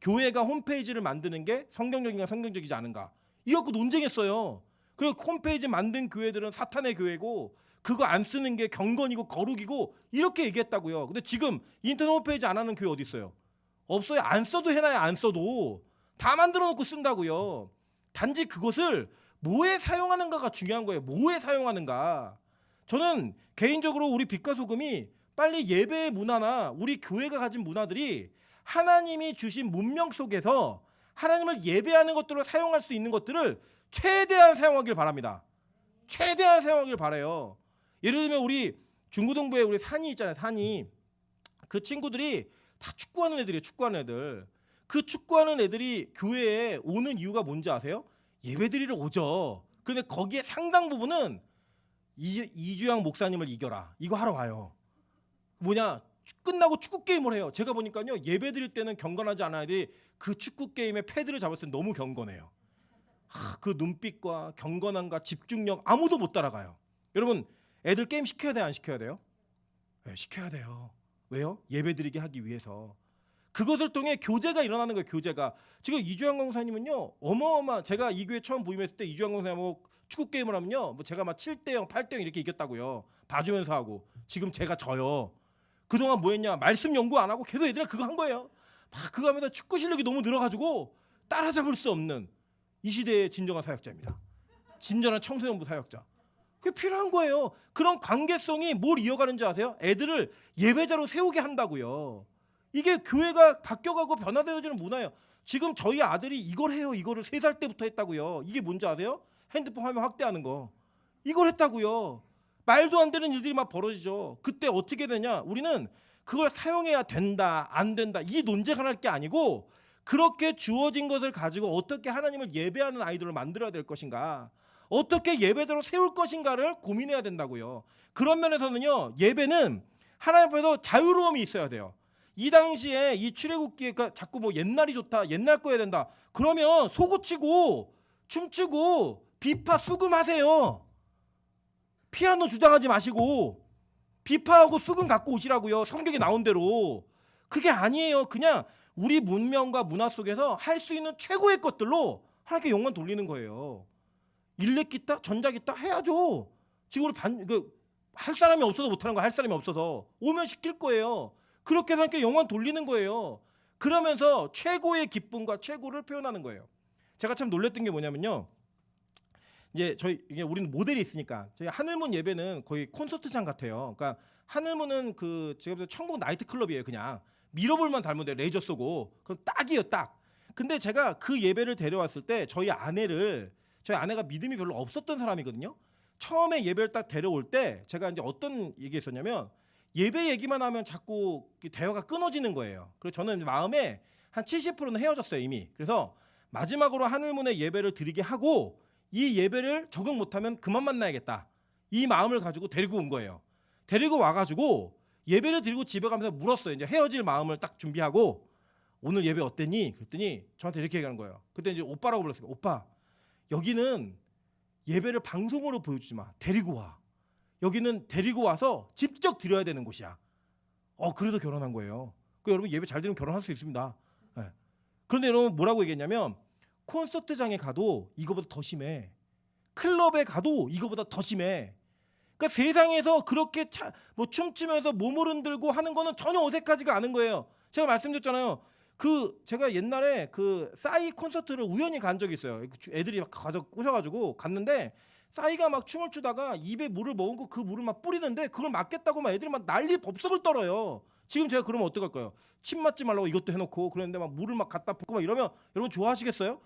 교회가 홈페이지를 만드는 게 성경적인가 성경적이지 않은가 이거 갖고 논쟁했어요. 그리고 홈페이지 만든 교회들은 사탄의 교회고 그거 안 쓰는 게 경건이고 거룩이고 이렇게 얘기했다고요. 근데 지금 인터넷 홈페이지 안 하는 교회 어디 있어요? 없어요. 안 써도 해놔요. 안 써도 다 만들어 놓고 쓴다고요. 단지 그것을 뭐에 사용하는가가 중요한 거예요. 뭐에 사용하는가. 저는 개인적으로 우리 빛과 소금이 빨리 예배의 문화나 우리 교회가 가진 문화들이 하나님이 주신 문명 속에서 하나님을 예배하는 것들을 사용할 수 있는 것들을 최대한 사용하길 바랍니다. 최대한 사용하길 바라요. 예를 들면 우리 중고등부에 우리 산이 있잖아요. 산이 그 친구들이 다 축구하는 애들이에요. 축구하는 애들. 그 축구하는 애들이 교회에 오는 이유가 뭔지 아세요? 예배드리러 오죠. 그런데 거기에 상당 부분은 이주영 목사님을 이겨라 이거 하러 와요. 뭐냐 끝나고 축구 게임을 해요. 제가 보니까요 예배드릴 때는 경건하지 않은 애들이 그 축구 게임의 패드를 잡았을 때 너무 경건해요. 그 눈빛과 경건함과 집중력 아무도 못 따라가요. 여러분 애들 게임 시켜야 돼요 안 시켜야 돼요? 네, 시켜야 돼요. 왜요? 예배드리게 하기 위해서. 그것을 통해 교제가 일어나는 거예요. 교제가. 지금 이주영 강사님은요 어마어마. 제가 이 교회 처음 부임했을 때 이주영 강사님하고 축구 게임을 하면요 뭐 제가 막 7대0 8대0 이렇게 이겼다고요. 봐주면서 하고. 지금 제가 져요. 그동안 뭐 했냐 말씀 연구 안 하고 계속 애들이 그거 한 거예요. 막 그거 하면서 축구 실력이 너무 늘어가지고 따라잡을 수 없는 이 시대의 진정한 사역자입니다. 진정한 청소년부 사역자. 그게 필요한 거예요. 그런 관계성이 뭘 이어가는지 아세요? 애들을 예배자로 세우게 한다고요. 이게 교회가 바뀌어가고 변화되어지는 문화예요. 지금 저희 아들이 이걸 해요. 이거를 3살 때부터 했다고요. 이게 뭔지 아세요? 핸드폰 화면 확대하는 거. 이걸 했다고요. 말도 안 되는 일들이 막 벌어지죠. 그때 어떻게 되냐? 우리는 그걸 사용해야 된다, 안 된다 이 논쟁을 할 게 아니고 그렇게 주어진 것을 가지고 어떻게 하나님을 예배하는 아이들을 만들어야 될 것인가, 어떻게 예배자로 세울 것인가를 고민해야 된다고요. 그런 면에서는요, 예배는 하나님 앞에서 자유로움이 있어야 돼요. 이 당시에 이 출애굽기가 자꾸 뭐 옛날이 좋다, 옛날 거 해야 된다. 그러면 소고치고 춤추고 비파 수금하세요. 피아노 주장하지 마시고 비파하고 수금 갖고 오시라고요. 성경에 나온 대로. 그게 아니에요. 그냥 우리 문명과 문화 속에서 할 수 있는 최고의 것들로 하나님께 영광 돌리는 거예요. 일렉 기타, 전자 기타 해야죠. 지금 우리 할 사람이 없어서 못하는 거, 할 사람이 없어서 오면 시킬 거예요. 그렇게 해서 하나님께 영광 돌리는 거예요. 그러면서 최고의 기쁨과 최고를 표현하는 거예요. 제가 참 놀랬던 게 뭐냐면요. 이제 이게 우리는 모델이 있으니까 저희 하늘문 예배는 거의 콘서트장 같아요. 그러니까 하늘문은 그 제가 볼 때 천국 나이트클럽이에요. 그냥 미러볼만 닮은 데 레이저 쏘고 그건 딱이에요, 딱. 근데 제가 그 예배를 데려왔을 때 저희 아내가 믿음이 별로 없었던 사람이거든요. 처음에 예배를 딱 데려올 때 제가 이제 어떤 얘기했었냐면 예배 얘기만 하면 자꾸 대화가 끊어지는 거예요. 그래서 저는 마음에 한 70%는 헤어졌어요, 이미. 그래서 마지막으로 하늘문의 예배를 드리게 하고 이 예배를 적응 못하면 그만 만나야겠다. 이 마음을 가지고 데리고 온 거예요. 데리고 와가지고 예배를 드리고 집에 가면서 물었어요. 이제 헤어질 마음을 딱 준비하고 오늘 예배 어땠니? 그랬더니 저한테 이렇게 얘기하는 거예요. 그때 이제 오빠라고 불렀어요. 오빠, 여기는 예배를 방송으로 보여주지 마. 데리고 와. 여기는 데리고 와서 직접 드려야 되는 곳이야. 그래도 결혼한 거예요. 그 여러분 예배 잘 드리면 결혼할 수 있습니다. 네. 그런데 여러분 뭐라고 얘기했냐면 콘서트장에 가도 이거보다 더 심해. 클럽에 가도 이거보다 더 심해. 그러니까 세상에서 그렇게 뭐 춤추면서 몸을 흔들고 하는 거는 전혀 어색하지가 않은 거예요. 제가 말씀드렸잖아요. 제가 옛날에 그 싸이 콘서트를 우연히 간 적이 있어요. 애들이 막 꼬셔가지고 갔는데 싸이가 막 춤을 추다가 입에 물을 먹은 그 물을 막 뿌리는데 그걸 맞겠다고 막 애들이 막 난리 법석을 떨어요. 지금 제가 그러면 어떡할까요? 침 맞지 말라고 이것도 해놓고 그랬는데 막 물을 막 갖다 붓고 막 이러면 여러분 좋아하시겠어요?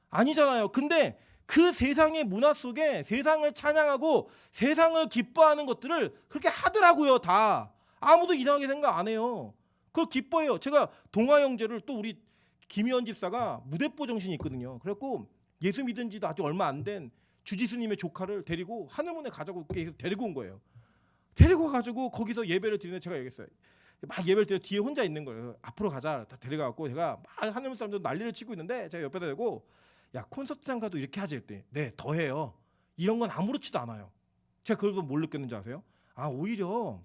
아니잖아요. 근데 그 세상의 문화 속에 세상을 찬양하고 세상을 기뻐하는 것들을 그렇게 하더라고요. 다 아무도 이상하게 생각 안 해요. 그걸 기뻐해요. 제가 동아 형제를 또 우리 김희원 집사가 무대뽀 정신이 있거든요. 그래갖고 예수 믿은 지도 아주 얼마 안 된 주지스님의 조카를 데리고 하늘문에 가자고 데리고 온 거예요. 데리고 와가지고 거기서 예배를 드리는데 제가 얘기했어요. 막 예배를 드려 뒤에 혼자 있는 거예요. 앞으로 가자. 다 데려가고 제가 막 하늘문 사람들 난리를 치고 있는데 제가 옆에다 대고 야 콘서트장 가도 이렇게 하지 했더니 네 더 해요. 이런 건 아무렇지도 않아요. 제가 그걸 보고 뭘 느꼈는지 아세요? 오히려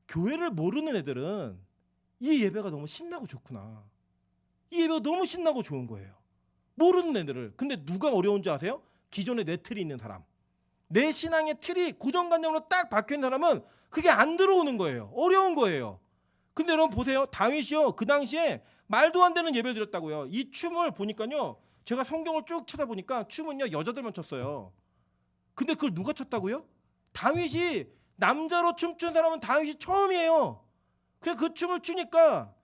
교회를 모르는 애들은 이 예배가 너무 신나고 좋구나. 이 예배가 너무 신나고 좋은 거예요. 모르는 애들을. 근데 누가 어려운지 아세요? 기존에 내 틀이 있는 사람. 내 신앙의 틀이 고정관념으로 딱 박혀있는 사람은 그게 안 들어오는 거예요. 어려운 거예요. 근데 여러분 보세요. 다윗이요. 그 당시에 말도 안 되는 예배를 드렸다고요. 이 춤을 보니까요. 제가 성경을 쭉 찾아보니까 춤은요. 여자들만 췄어요. 근데 그걸 누가 췄다고요? 다윗이 남자로 춤춘 사람은 다윗이 처음이에요. 그래서 그 춤을 추니까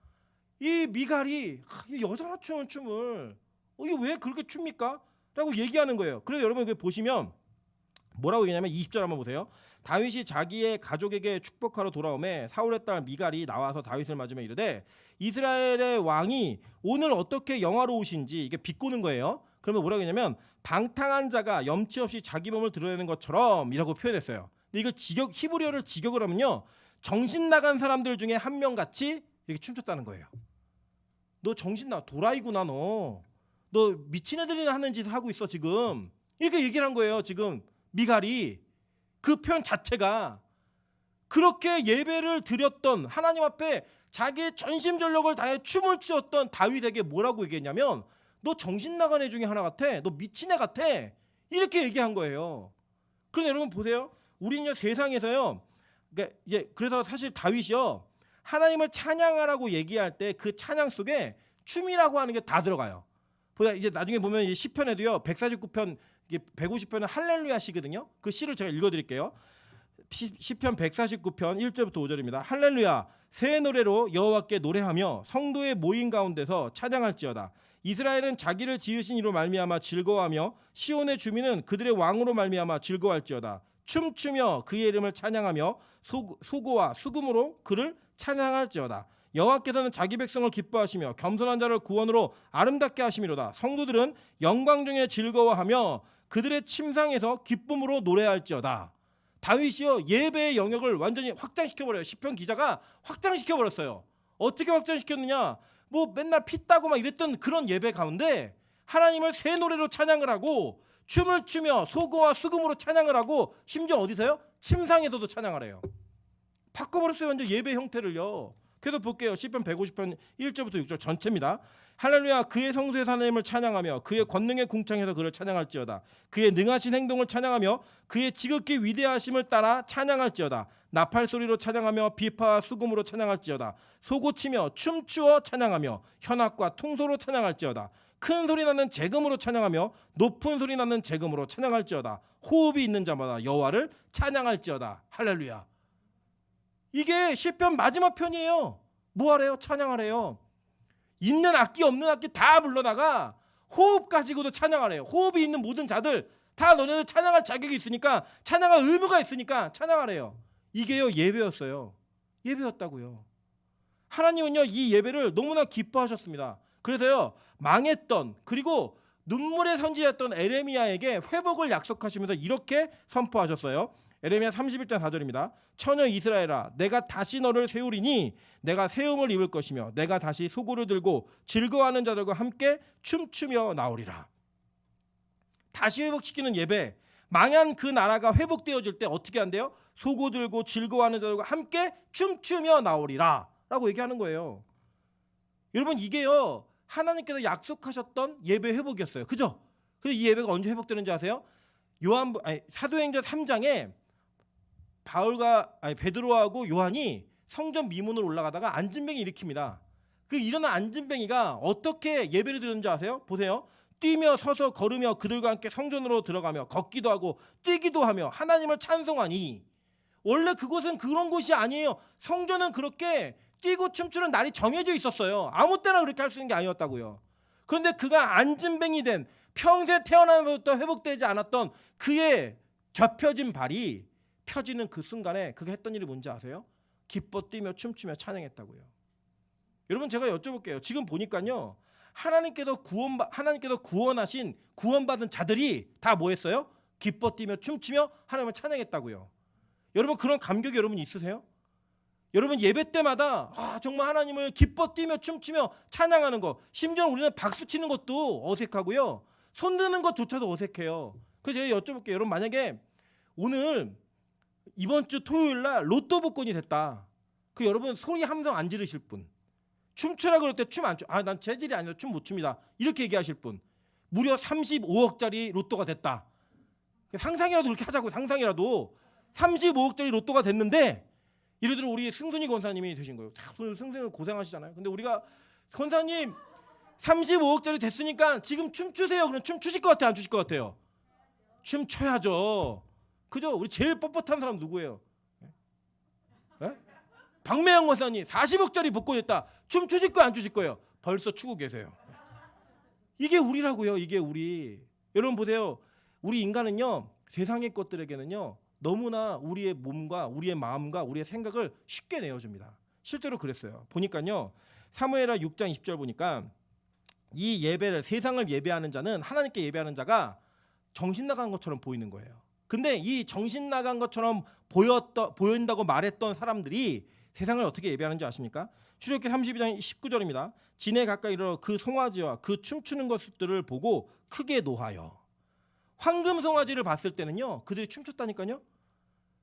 이 미갈이 여자나 추는 춤을 이게 왜 그렇게 춥니까? 라고 얘기하는 거예요. 그래서 여러분 그 보시면 뭐라고 얘기하냐면 20절 한번 보세요. 다윗이 자기의 가족에게 축복하러 돌아오매 사울의 딸 미갈이 나와서 다윗을 맞으며 이르되 이스라엘의 왕이 오늘 어떻게 영화로우신지 이게 비꼬는 거예요. 그러면 뭐라고 했냐면 방탕한 자가 염치 없이 자기 몸을 드러내는 것처럼 이라고 표현했어요. 근데 이걸 히브리어를 직역을 하면요. 정신 나간 사람들 중에 한 명 같이 이렇게 춤췄다는 거예요. 너 정신 나 도라이구나 너 미친 애들이나 하는 짓을 하고 있어 지금. 이렇게 얘기를 한 거예요. 지금 미갈이. 그 표현 자체가 그렇게 예배를 드렸던 하나님 앞에 자기의 전심전력을 다해 춤을 추었던 다윗에게 뭐라고 얘기했냐면 너 정신 나간 애 중에 하나 같아. 너 미친 애 같아. 이렇게 얘기한 거예요. 그런데 여러분 보세요. 우리는 세상에서요. 그래서 사실 다윗이요. 하나님을 찬양하라고 얘기할 때 그 찬양 속에 춤이라고 하는 게 다 들어가요. 이제 나중에 보면 시편에도요. 149편 이게 150편은 할렐루야 시거든요. 그 시를 제가 읽어드릴게요. 시편 149편 1절부터 5절입니다. 할렐루야 새 노래로 여호와께 노래하며 성도의 모임 가운데서 찬양할지어다. 이스라엘은 자기를 지으신 이로 말미암아 즐거워하며 시온의 주민은 그들의 왕으로 말미암아 즐거워할지어다. 춤추며 그의 이름을 찬양하며 소고와 수금으로 그를 찬양할지어다. 여호와께서는 자기 백성을 기뻐하시며 겸손한 자를 구원으로 아름답게 하심이로다. 성도들은 영광 중에 즐거워하며 그들의 침상에서 기쁨으로 노래할지어다. 다윗이요 예배의 영역을 완전히 확장시켜버려요. 시편 기자가 확장시켜버렸어요. 어떻게 확장시켰느냐? 뭐 맨날 피 따고 막 이랬던 그런 예배 가운데 하나님을 새 노래로 찬양을 하고 춤을 추며 소고와 수금으로 찬양을 하고 심지어 어디서요? 침상에서도 찬양을 해요. 바꿔버렸어요. 완전 예배 형태를요. 그래서 볼게요. 시편 150편 1절부터 6절 전체입니다. 할렐루야 그의 성소에서 하나님을 찬양하며 그의 권능의 궁창에서 그를 찬양할지어다. 그의 능하신 행동을 찬양하며 그의 지극히 위대하심을 따라 찬양할지어다. 나팔 소리로 찬양하며 비파와 수금으로 찬양할지어다. 소고치며 춤추어 찬양하며 현악과 통소로 찬양할지어다. 큰 소리 나는 재금으로 찬양하며 높은 소리 나는 재금으로 찬양할지어다. 호흡이 있는 자마다 여호와를 찬양할지어다. 할렐루야. 이게 시편 마지막 편이에요. 뭐 하래요? 찬양하래요. 있는 악기 없는 악기 다 불러다가 호흡 가지고도 찬양하래요. 호흡이 있는 모든 자들 다 너네들 찬양할 자격이 있으니까 찬양할 의무가 있으니까 찬양하래요. 이게요 예배였어요. 예배였다고요. 하나님은요 이 예배를 너무나 기뻐하셨습니다. 그래서요 망했던 그리고 눈물의 선지자였던 에레미야에게 회복을 약속하시면서 이렇게 선포하셨어요. 에레미야 31장 4절입니다. 처녀 이스라엘아 내가 다시 너를 세우리니 내가 세움을 입을 것이며 내가 다시 소고를 들고 즐거워하는 자들과 함께 춤추며 나오리라. 다시 회복시키는 예배. 망한 그 나라가 회복되어질 때 어떻게 한대요? 소고 들고 즐거워하는 자들과 함께 춤추며 나오리라 라고 얘기하는 거예요. 여러분 이게요 하나님께서 약속하셨던 예배 회복이었어요. 그죠? 그래서 이 예배가 언제 회복되는지 아세요? 사도행전 3장에 베드로하고 요한이 성전 미문으로 올라가다가 안진뱅이 일으킵니다. 그 일어난 안진뱅이가 어떻게 예배를 드렸는지 아세요? 보세요. 뛰며 서서 걸으며 그들과 함께 성전으로 들어가며 걷기도 하고 뛰기도 하며 하나님을 찬송하니. 원래 그곳은 그런 곳이 아니에요. 성전은 그렇게 뛰고 춤추는 날이 정해져 있었어요. 아무 때나 그렇게 할 수 있는 게 아니었다고요. 그런데 그가 안진뱅이 된 평생 태어나면서부터 회복되지 않았던 그의 접혀진 발이 펴지는 그 순간에 그가 했던 일이 뭔지 아세요? 기뻐 뛰며 춤추며 찬양했다고요. 여러분 제가 여쭤볼게요. 지금 보니까요. 하나님께서 구원하신 구원받은 자들이 다 뭐 했어요? 기뻐 뛰며 춤추며 하나님을 찬양했다고요. 여러분 그런 감격이 여러분 있으세요? 여러분 예배 때마다 정말 하나님을 기뻐 뛰며 춤추며 찬양하는 거, 심지어 우리는 박수 치는 것도 어색하고요. 손 드는 것조차도 어색해요. 그래서 제가 여쭤볼게요. 여러분 만약에 오늘 이번 주 토요일 날 로또 복권이 됐다. 그 여러분 소리 함성 안 지르실 분, 춤추라 그럴 때 춤 안 춰. 난 재질이 아니라 춤 못 춥니다. 이렇게 얘기하실 분, 무려 35억짜리 로또가 됐다. 상상이라도 그렇게 하자고. 상상이라도 35억짜리 로또가 됐는데 예를 들어 우리 승순이 권사님이 되신 거예요. 승순이 고생하시잖아요. 근데 우리가 권사님 35억짜리 됐으니까 지금 춤추세요. 그럼 춤추실 것 같아요? 안 추실 것 같아요? 춤춰야죠. 그죠? 우리 제일 뻣뻣한 사람 누구예요? 네? 박매영 권사님 40억짜리 복권했다. 춤추실 거예요? 안 추실 거예요? 벌써 추고 계세요. 이게 우리라고요. 이게 우리. 여러분 보세요. 우리 인간은요. 세상의 것들에게는요. 너무나 우리의 몸과 우리의 마음과 우리의 생각을 쉽게 내어줍니다. 실제로 그랬어요. 보니까요. 사무엘하 6장 20절 보니까 이 예배를 세상을 예배하는 자는 하나님께 예배하는 자가 정신 나간 것처럼 보이는 거예요. 근데 이 정신 나간 것처럼 보인다고 말했던 사람들이 세상을 어떻게 예배하는지 아십니까? 출애굽기 32장 19절입니다. 진에 가까이 이르러 그 송아지와 그 춤추는 것들을 보고 크게 노하여. 황금 송아지를 봤을 때는요. 그들이 춤췄다니까요.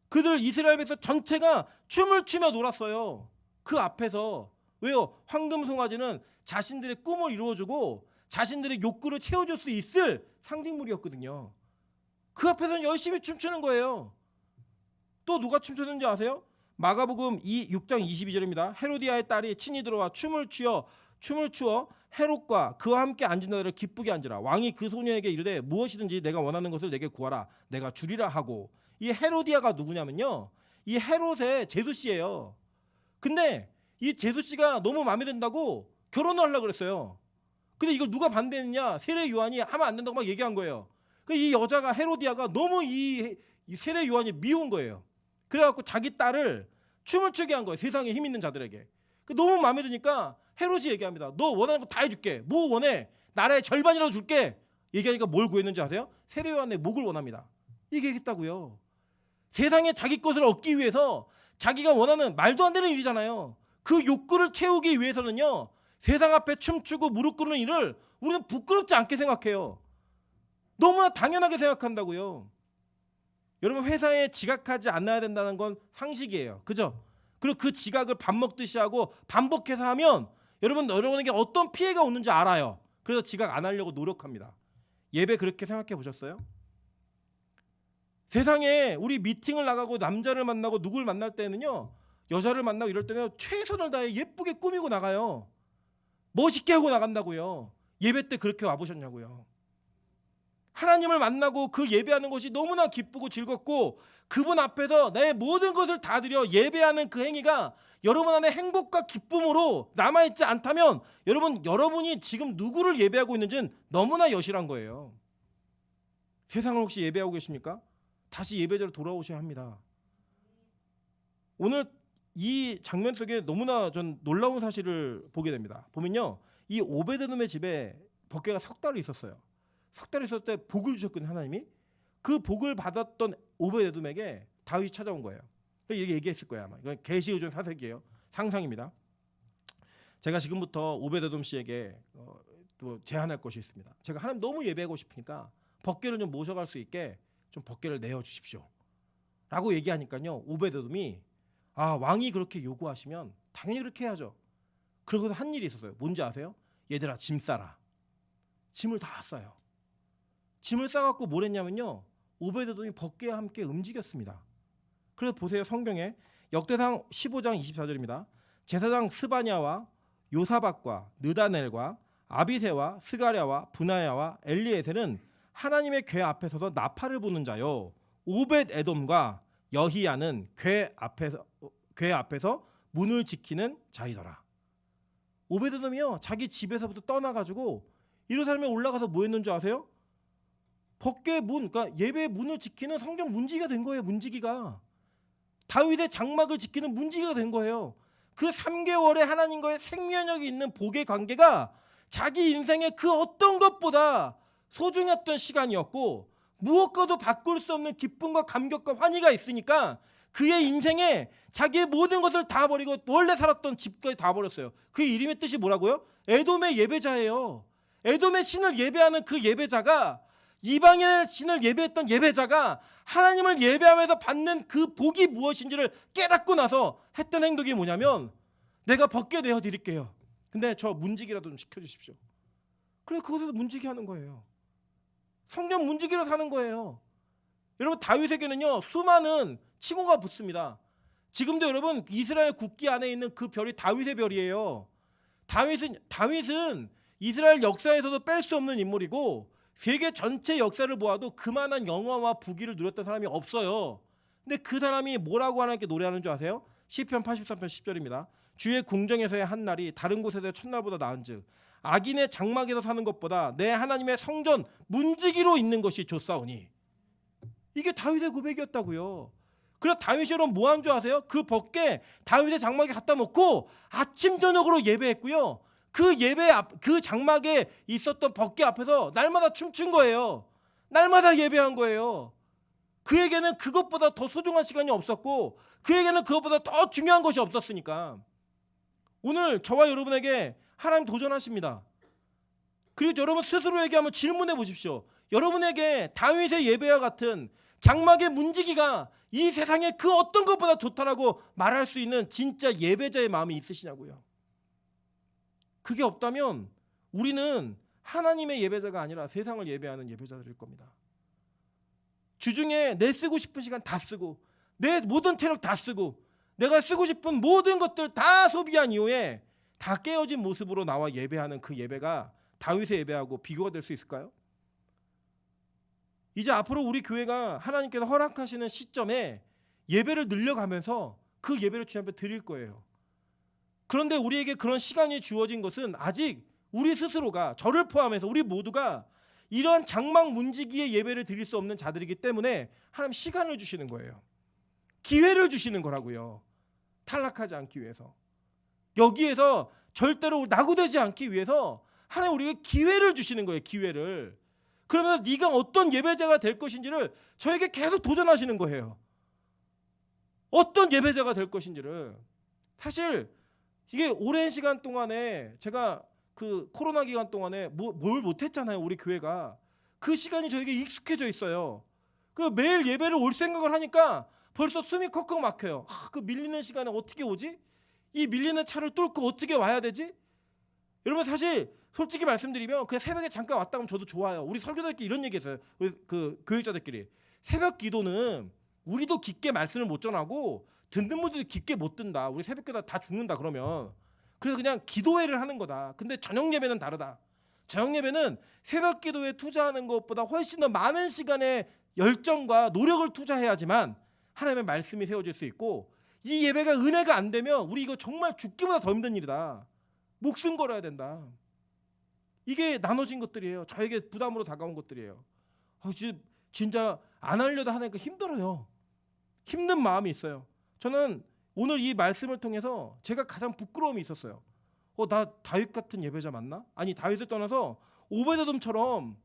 그들 이스라엘 백성 전체가 춤을 추며 놀았어요. 그 앞에서. 왜요? 황금 송아지는 자신들의 꿈을 이루어주고 자신들의 욕구를 채워줄 수 있을 상징물이었거든요. 그 앞에서는 열심히 춤추는 거예요. 또 누가 춤췄는지 아세요? 마가복음 6장 22절입니다. 헤로디아의 딸이 친히 들어와 춤을 추어 헤롯과 그와 함께 앉은 자들을 기쁘게 앉으라. 왕이 그 소녀에게 이르되 무엇이든지 내가 원하는 것을 내게 구하라. 내가 주리라 하고. 이 헤로디아가 누구냐면요, 이 헤롯의 제수씨예요. 근데 이 제수씨가 너무 마음에 든다고 결혼을 하려고 그랬어요. 근데 이걸 누가 반대했느냐? 세례 요한이 하면 안 된다고 막 얘기한 거예요. 이 여자가 헤로디아가 너무 이 세례 요한이 미운 거예요. 그래갖고 자기 딸을 춤을 추게 한 거예요. 세상에 힘 있는 자들에게. 너무 마음에 드니까 헤롯이 얘기합니다. 너 원하는 거 다 해줄게. 뭐 원해? 나라의 절반이라도 줄게. 얘기하니까 뭘 구했는지 아세요? 세례 요한의 목을 원합니다. 이게 했다고요. 세상에 자기 것을 얻기 위해서 자기가 원하는 말도 안 되는 일이잖아요. 그 욕구를 채우기 위해서는요, 세상 앞에 춤추고 무릎 꿇는 일을 우리는 부끄럽지 않게 생각해요. 너무나 당연하게 생각한다고요. 여러분, 회사에 지각하지 않아야 된다는 건 상식이에요. 그죠? 그리고 그 지각을 밥 먹듯이 하고 반복해서 하면 여러분에게 어떤 피해가 오는지 알아요. 그래서 지각 안 하려고 노력합니다. 예배 그렇게 생각해 보셨어요? 세상에 우리 미팅을 나가고 남자를 만나고 누굴 만날 때는요, 여자를 만나고 이럴 때는 최선을 다해 예쁘게 꾸미고 나가요. 멋있게 하고 나간다고요. 예배 때 그렇게 와보셨냐고요. 하나님을 만나고 그 예배하는 것이 너무나 기쁘고 즐겁고 그분 앞에서 내 모든 것을 다 드려 예배하는 그 행위가 여러분 안에 행복과 기쁨으로 남아있지 않다면 여러분이 지금 누구를 예배하고 있는지는 너무나 여실한 거예요. 세상을 혹시 예배하고 계십니까? 다시 예배자로 돌아오셔야 합니다. 오늘 이 장면 속에 너무나 전 놀라운 사실을 보게 됩니다. 보면요, 이 오베데돔의 집에 법궤가 석 달이 있었어요. 석 달이 있었을 때 복을 주셨거든요, 하나님이. 그 복을 받았던 오베데돔에게 다윗이 찾아온 거예요. 이렇게 얘기했을 거예요, 아마. 이건 계시의존 사색이에요. 상상입니다. 제가 지금부터 오베데돔 씨에게 또 제안할 것이 있습니다. 제가 하나님 너무 예배하고 싶으니까 법궤를 좀 모셔갈 수 있게 좀 법궤를 내어 주십시오. 라고 얘기하니까요, 오베데돔이 왕이 그렇게 요구하시면 당연히 그렇게 해야죠. 그러고서 한 일이 있었어요. 뭔지 아세요? 얘들아, 짐 싸라. 짐을 다 싸요. 짐을 싸갖고 뭘 했냐면요, 오베데돔이 법궤와 함께 움직였습니다. 그래서 보세요, 성경에 역대상 15장 24절입니다. 제사장 스바냐와 요사박과 느다넬과 아비세와 스가랴와 분하야와 엘리에셀은 하나님의 궤 앞에서도 나팔을 부는 자요, 오벳에돔과 여히야는 궤 앞에서 문을 지키는 자이더라. 오베데돔이요, 자기 집에서부터 떠나가지고 예루살렘에 올라가서 뭐 했는 줄 아세요? 법궤 문, 그러니까 예배 문을 지키는 성경 문지기가 된 거예요. 문지기가 다윗의 장막을 지키는 문지기가 된 거예요. 그 3개월에 하나님과의 생명력이 있는 복의 관계가 자기 인생의 그 어떤 것보다 소중했던 시간이었고, 무엇과도 바꿀 수 없는 기쁨과 감격과 환희가 있으니까 그의 인생에 자기의 모든 것을 다 버리고 원래 살았던 집까지 다 버렸어요. 그 이름의 뜻이 뭐라고요? 에돔의 예배자예요. 에돔의 신을 예배하는 그 예배자가, 이방인의 신을 예배했던 예배자가 하나님을 예배하면서 받는 그 복이 무엇인지를 깨닫고 나서 했던 행동이 뭐냐면, 내가 법궤 내어 드릴게요. 근데 저 문지기라도 좀 시켜주십시오. 그래, 그것에서 문지기 하는 거예요. 성령 문지기로 사는 거예요. 여러분, 다윗에게는요, 수많은 칭호가 붙습니다. 지금도 여러분, 이스라엘 국기 안에 있는 그 별이 다윗의 별이에요. 다윗은 이스라엘 역사에서도 뺄 수 없는 인물이고, 세계 전체 역사를 보아도 그만한 영화와 부귀를 누렸던 사람이 없어요. 근데 그 사람이 뭐라고 하나님께 노래하는 줄 아세요? 시편 83편 10절입니다. 주의 궁정에서의 한 날이 다른 곳에서의 첫날보다 나은즉 악인의 장막에서 사는 것보다 내 하나님의 성전 문지기로 있는 것이 좋사오니. 이게 다윗의 고백이었다고요. 그래서 다윗이 여러분 뭐 한 줄 아세요? 그 법궤 다윗의 장막에 갖다 놓고 아침 저녁으로 예배했고요. 그 장막에 있었던 법궤 앞에서 날마다 춤춘 거예요. 날마다 예배한 거예요. 그에게는 그것보다 더 소중한 시간이 없었고, 그에게는 그것보다 더 중요한 것이 없었으니까. 오늘 저와 여러분에게 하나님 도전하십니다. 그리고 여러분 스스로에게 한번 질문해 보십시오. 여러분에게 다윗의 예배와 같은 장막의 문지기가 이 세상에 그 어떤 것보다 좋다라고 말할 수 있는 진짜 예배자의 마음이 있으시냐고요. 그게 없다면 우리는 하나님의 예배자가 아니라 세상을 예배하는 예배자들일 겁니다. 주중에 내 쓰고 싶은 시간 다 쓰고, 내 모든 체력 다 쓰고, 내가 쓰고 싶은 모든 것들 다 소비한 이후에 다 깨어진 모습으로 나와 예배하는 그 예배가 다윗의 예배하고 비교가 될 수 있을까요? 이제 앞으로 우리 교회가 하나님께서 허락하시는 시점에 예배를 늘려가면서 그 예배를 주님 앞에 드릴 거예요. 그런데 우리에게 그런 시간이 주어진 것은 아직 우리 스스로가, 저를 포함해서 우리 모두가 이러한 장막 문지기의 예배를 드릴 수 없는 자들이기 때문에 하나님 시간을 주시는 거예요. 기회를 주시는 거라고요. 탈락하지 않기 위해서. 여기에서 절대로 낙오되지 않기 위해서 하나님 우리에게 기회를 주시는 거예요. 기회를. 그러면서 네가 어떤 예배자가 될 것인지를 저에게 계속 도전하시는 거예요. 어떤 예배자가 될 것인지를. 사실 이게 오랜 시간 동안에 제가 그 코로나 기간 동안에 뭘 못했잖아요. 우리 교회가. 그 시간이 저에게 익숙해져 있어요. 그 매일 예배를 올 생각을 하니까 벌써 숨이 컥컥 막혀요. 그 밀리는 시간에 어떻게 오지? 이 밀리는 차를 뚫고 어떻게 와야 되지? 여러분 사실 솔직히 말씀드리면 그냥 새벽에 잠깐 왔다 가면 저도 좋아요. 우리 설교자들끼리 이런 얘기했어요. 우리 그 교육자들끼리 새벽 기도는 우리도 깊게 말씀을 못 전하고 듣는 분들도 깊게 못 든다. 우리 새벽 기도 다 죽는다 그러면. 그래서 그냥 기도회를 하는 거다. 근데 저녁 예배는 다르다. 저녁 예배는 새벽 기도에 투자하는 것보다 훨씬 더 많은 시간의 열정과 노력을 투자해야지만 하나님의 말씀이 세워질 수 있고, 이 예배가 은혜가 안 되면 우리 이거 정말 죽기보다 더 힘든 일이다. 목숨 걸어야 된다. 이게 나눠진 것들이에요. 저에게 부담으로 다가온 것들이에요. 진짜 안 하려다 하니까 힘들어요. 힘든 마음이 있어요. 저는 오늘 이 말씀을 통해서 제가 가장 부끄러움이 있었어요. 나 다윗 같은 예배자 맞나? 아니 다윗을 떠나서 오베데돔처럼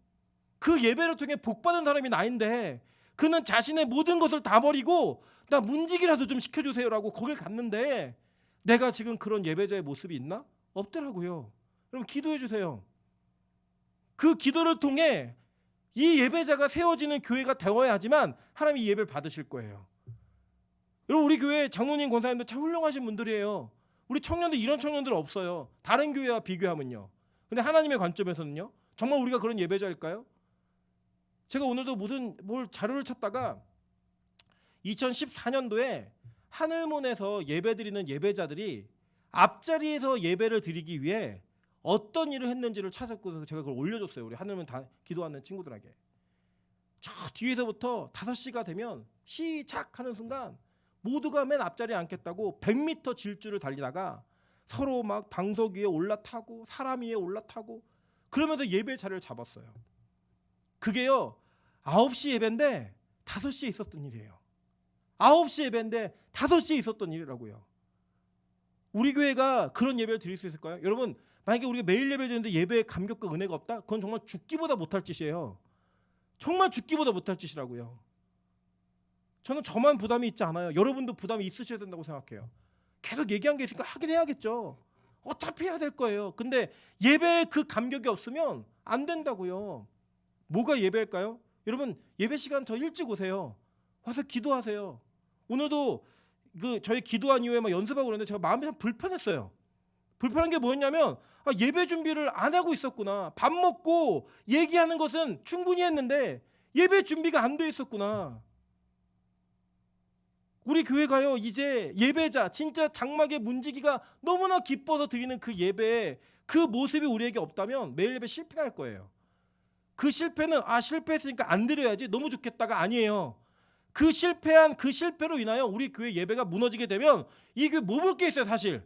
그 예배를 통해 복받은 사람이 나인데 그는 자신의 모든 것을 다 버리고 나 문지기라도 좀 시켜주세요라고 거길 갔는데 내가 지금 그런 예배자의 모습이 있나? 없더라고요. 여러분 기도해 주세요. 그 기도를 통해 이 예배자가 세워지는 교회가 되어야지만 하나님이 이 예배를 받으실 거예요. 여러분 우리 교회 장로님 권사님들 참 훌륭하신 분들이에요. 우리 청년들 이런 청년들 없어요. 다른 교회와 비교하면요. 근데 하나님의 관점에서는요. 정말 우리가 그런 예배자일까요? 제가 오늘도 뭘 자료를 찾다가 2014년도에 하늘문에서 예배드리는 예배자들이 앞자리에서 예배를 드리기 위해 어떤 일을 했는지를 찾았고 제가 그걸 올려줬어요. 우리 하늘문 다 기도하는 친구들에게. 저 뒤에서부터 5시가 되면 시작하는 순간 모두가 맨 앞자리에 앉겠다고 100m 질주를 달리다가 서로 막 방석 위에 올라타고 사람 위에 올라타고 그러면서 예배 자리를 잡았어요. 그게요 9시 예배인데 5시에 있었던 일이에요. 9시 예배인데 5시에 있었던 일이라고요. 우리 교회가 그런 예배를 드릴 수 있을까요? 여러분 만약에 우리가 매일 예배 드리는데 예배의 감격과 은혜가 없다? 그건 정말 죽기보다 못할 짓이에요. 정말 죽기보다 못할 짓이라고요. 저는 저만 부담이 있지 않아요. 여러분도 부담이 있으셔야 된다고 생각해요. 계속 얘기한 게 있으니까 하긴 해야겠죠. 어차피 해야 될 거예요. 근데 예배에 그 감격이 없으면 안 된다고요. 뭐가 예배일까요? 여러분 예배 시간 더 일찍 오세요. 와서 기도하세요. 오늘도 저희 기도한 이후에 막 연습하고 그러는데 제가 마음이 참 불편했어요. 불편한 게 뭐였냐면 예배 준비를 안 하고 있었구나. 밥 먹고 얘기하는 것은 충분히 했는데 예배 준비가 안 돼 있었구나. 우리 교회가요 이제 예배자 진짜 장막의 문지기가 너무나 기뻐서 드리는 그 예배 그 모습이 우리에게 없다면 매일 예배 실패할 거예요. 그 실패는 실패했으니까 안 드려야지 너무 좋겠다가 아니에요. 그 실패한 그 실패로 인하여 우리 교회 예배가 무너지게 되면 이 교회 뭐 볼 게 있어요. 사실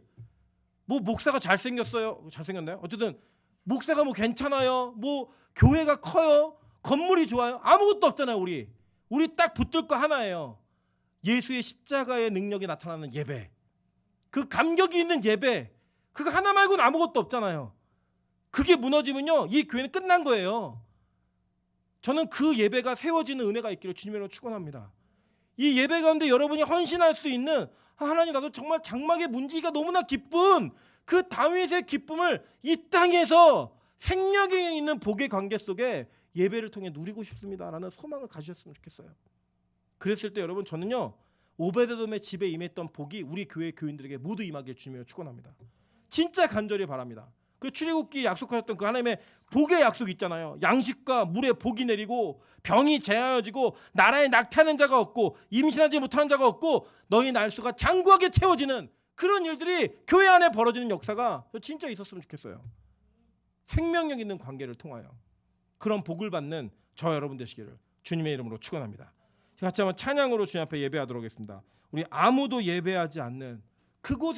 뭐 목사가 잘생겼어요. 잘생겼나요? 어쨌든 목사가 뭐 괜찮아요. 뭐 교회가 커요. 건물이 좋아요. 아무것도 없잖아요. 우리 딱 붙들 거 하나예요. 예수의 십자가의 능력이 나타나는 예배. 그 감격이 있는 예배. 그거 하나 말고는 아무것도 없잖아요. 그게 무너지면요 이 교회는 끝난 거예요. 저는 그 예배가 세워지는 은혜가 있기를 주님으로 축원합니다. 이 예배 가운데 여러분이 헌신할 수 있는 하나님 나도 정말 장막의 문지기가 너무나 기쁜 그 다윗의 기쁨을 이 땅에서 생명이 있는 복의 관계 속에 예배를 통해 누리고 싶습니다라는 소망을 가지셨으면 좋겠어요. 그랬을 때 여러분 저는요 오베데돔의 집에 임했던 복이 우리 교회 교인들에게 모두 임하길 주님으로 축원합니다. 진짜 간절히 바랍니다. 그 출애굽기 약속하셨던 그 하나님의 복의 약속 있잖아요. 양식과 물에 복이 내리고 병이 제하여지고 나라에 낙태하는 자가 없고 임신하지 못하는 자가 없고 너희 날수가 장구하게 채워지는 그런 일들이 교회 안에 벌어지는 역사가 진짜 있었으면 좋겠어요. 생명력 있는 관계를 통하여 그런 복을 받는 저 여러분 되시기를 주님의 이름으로 축원합니다. 같이 한번 찬양으로 주님 앞에 예배하도록 하겠습니다. 우리 아무도 예배하지 않는 그곳에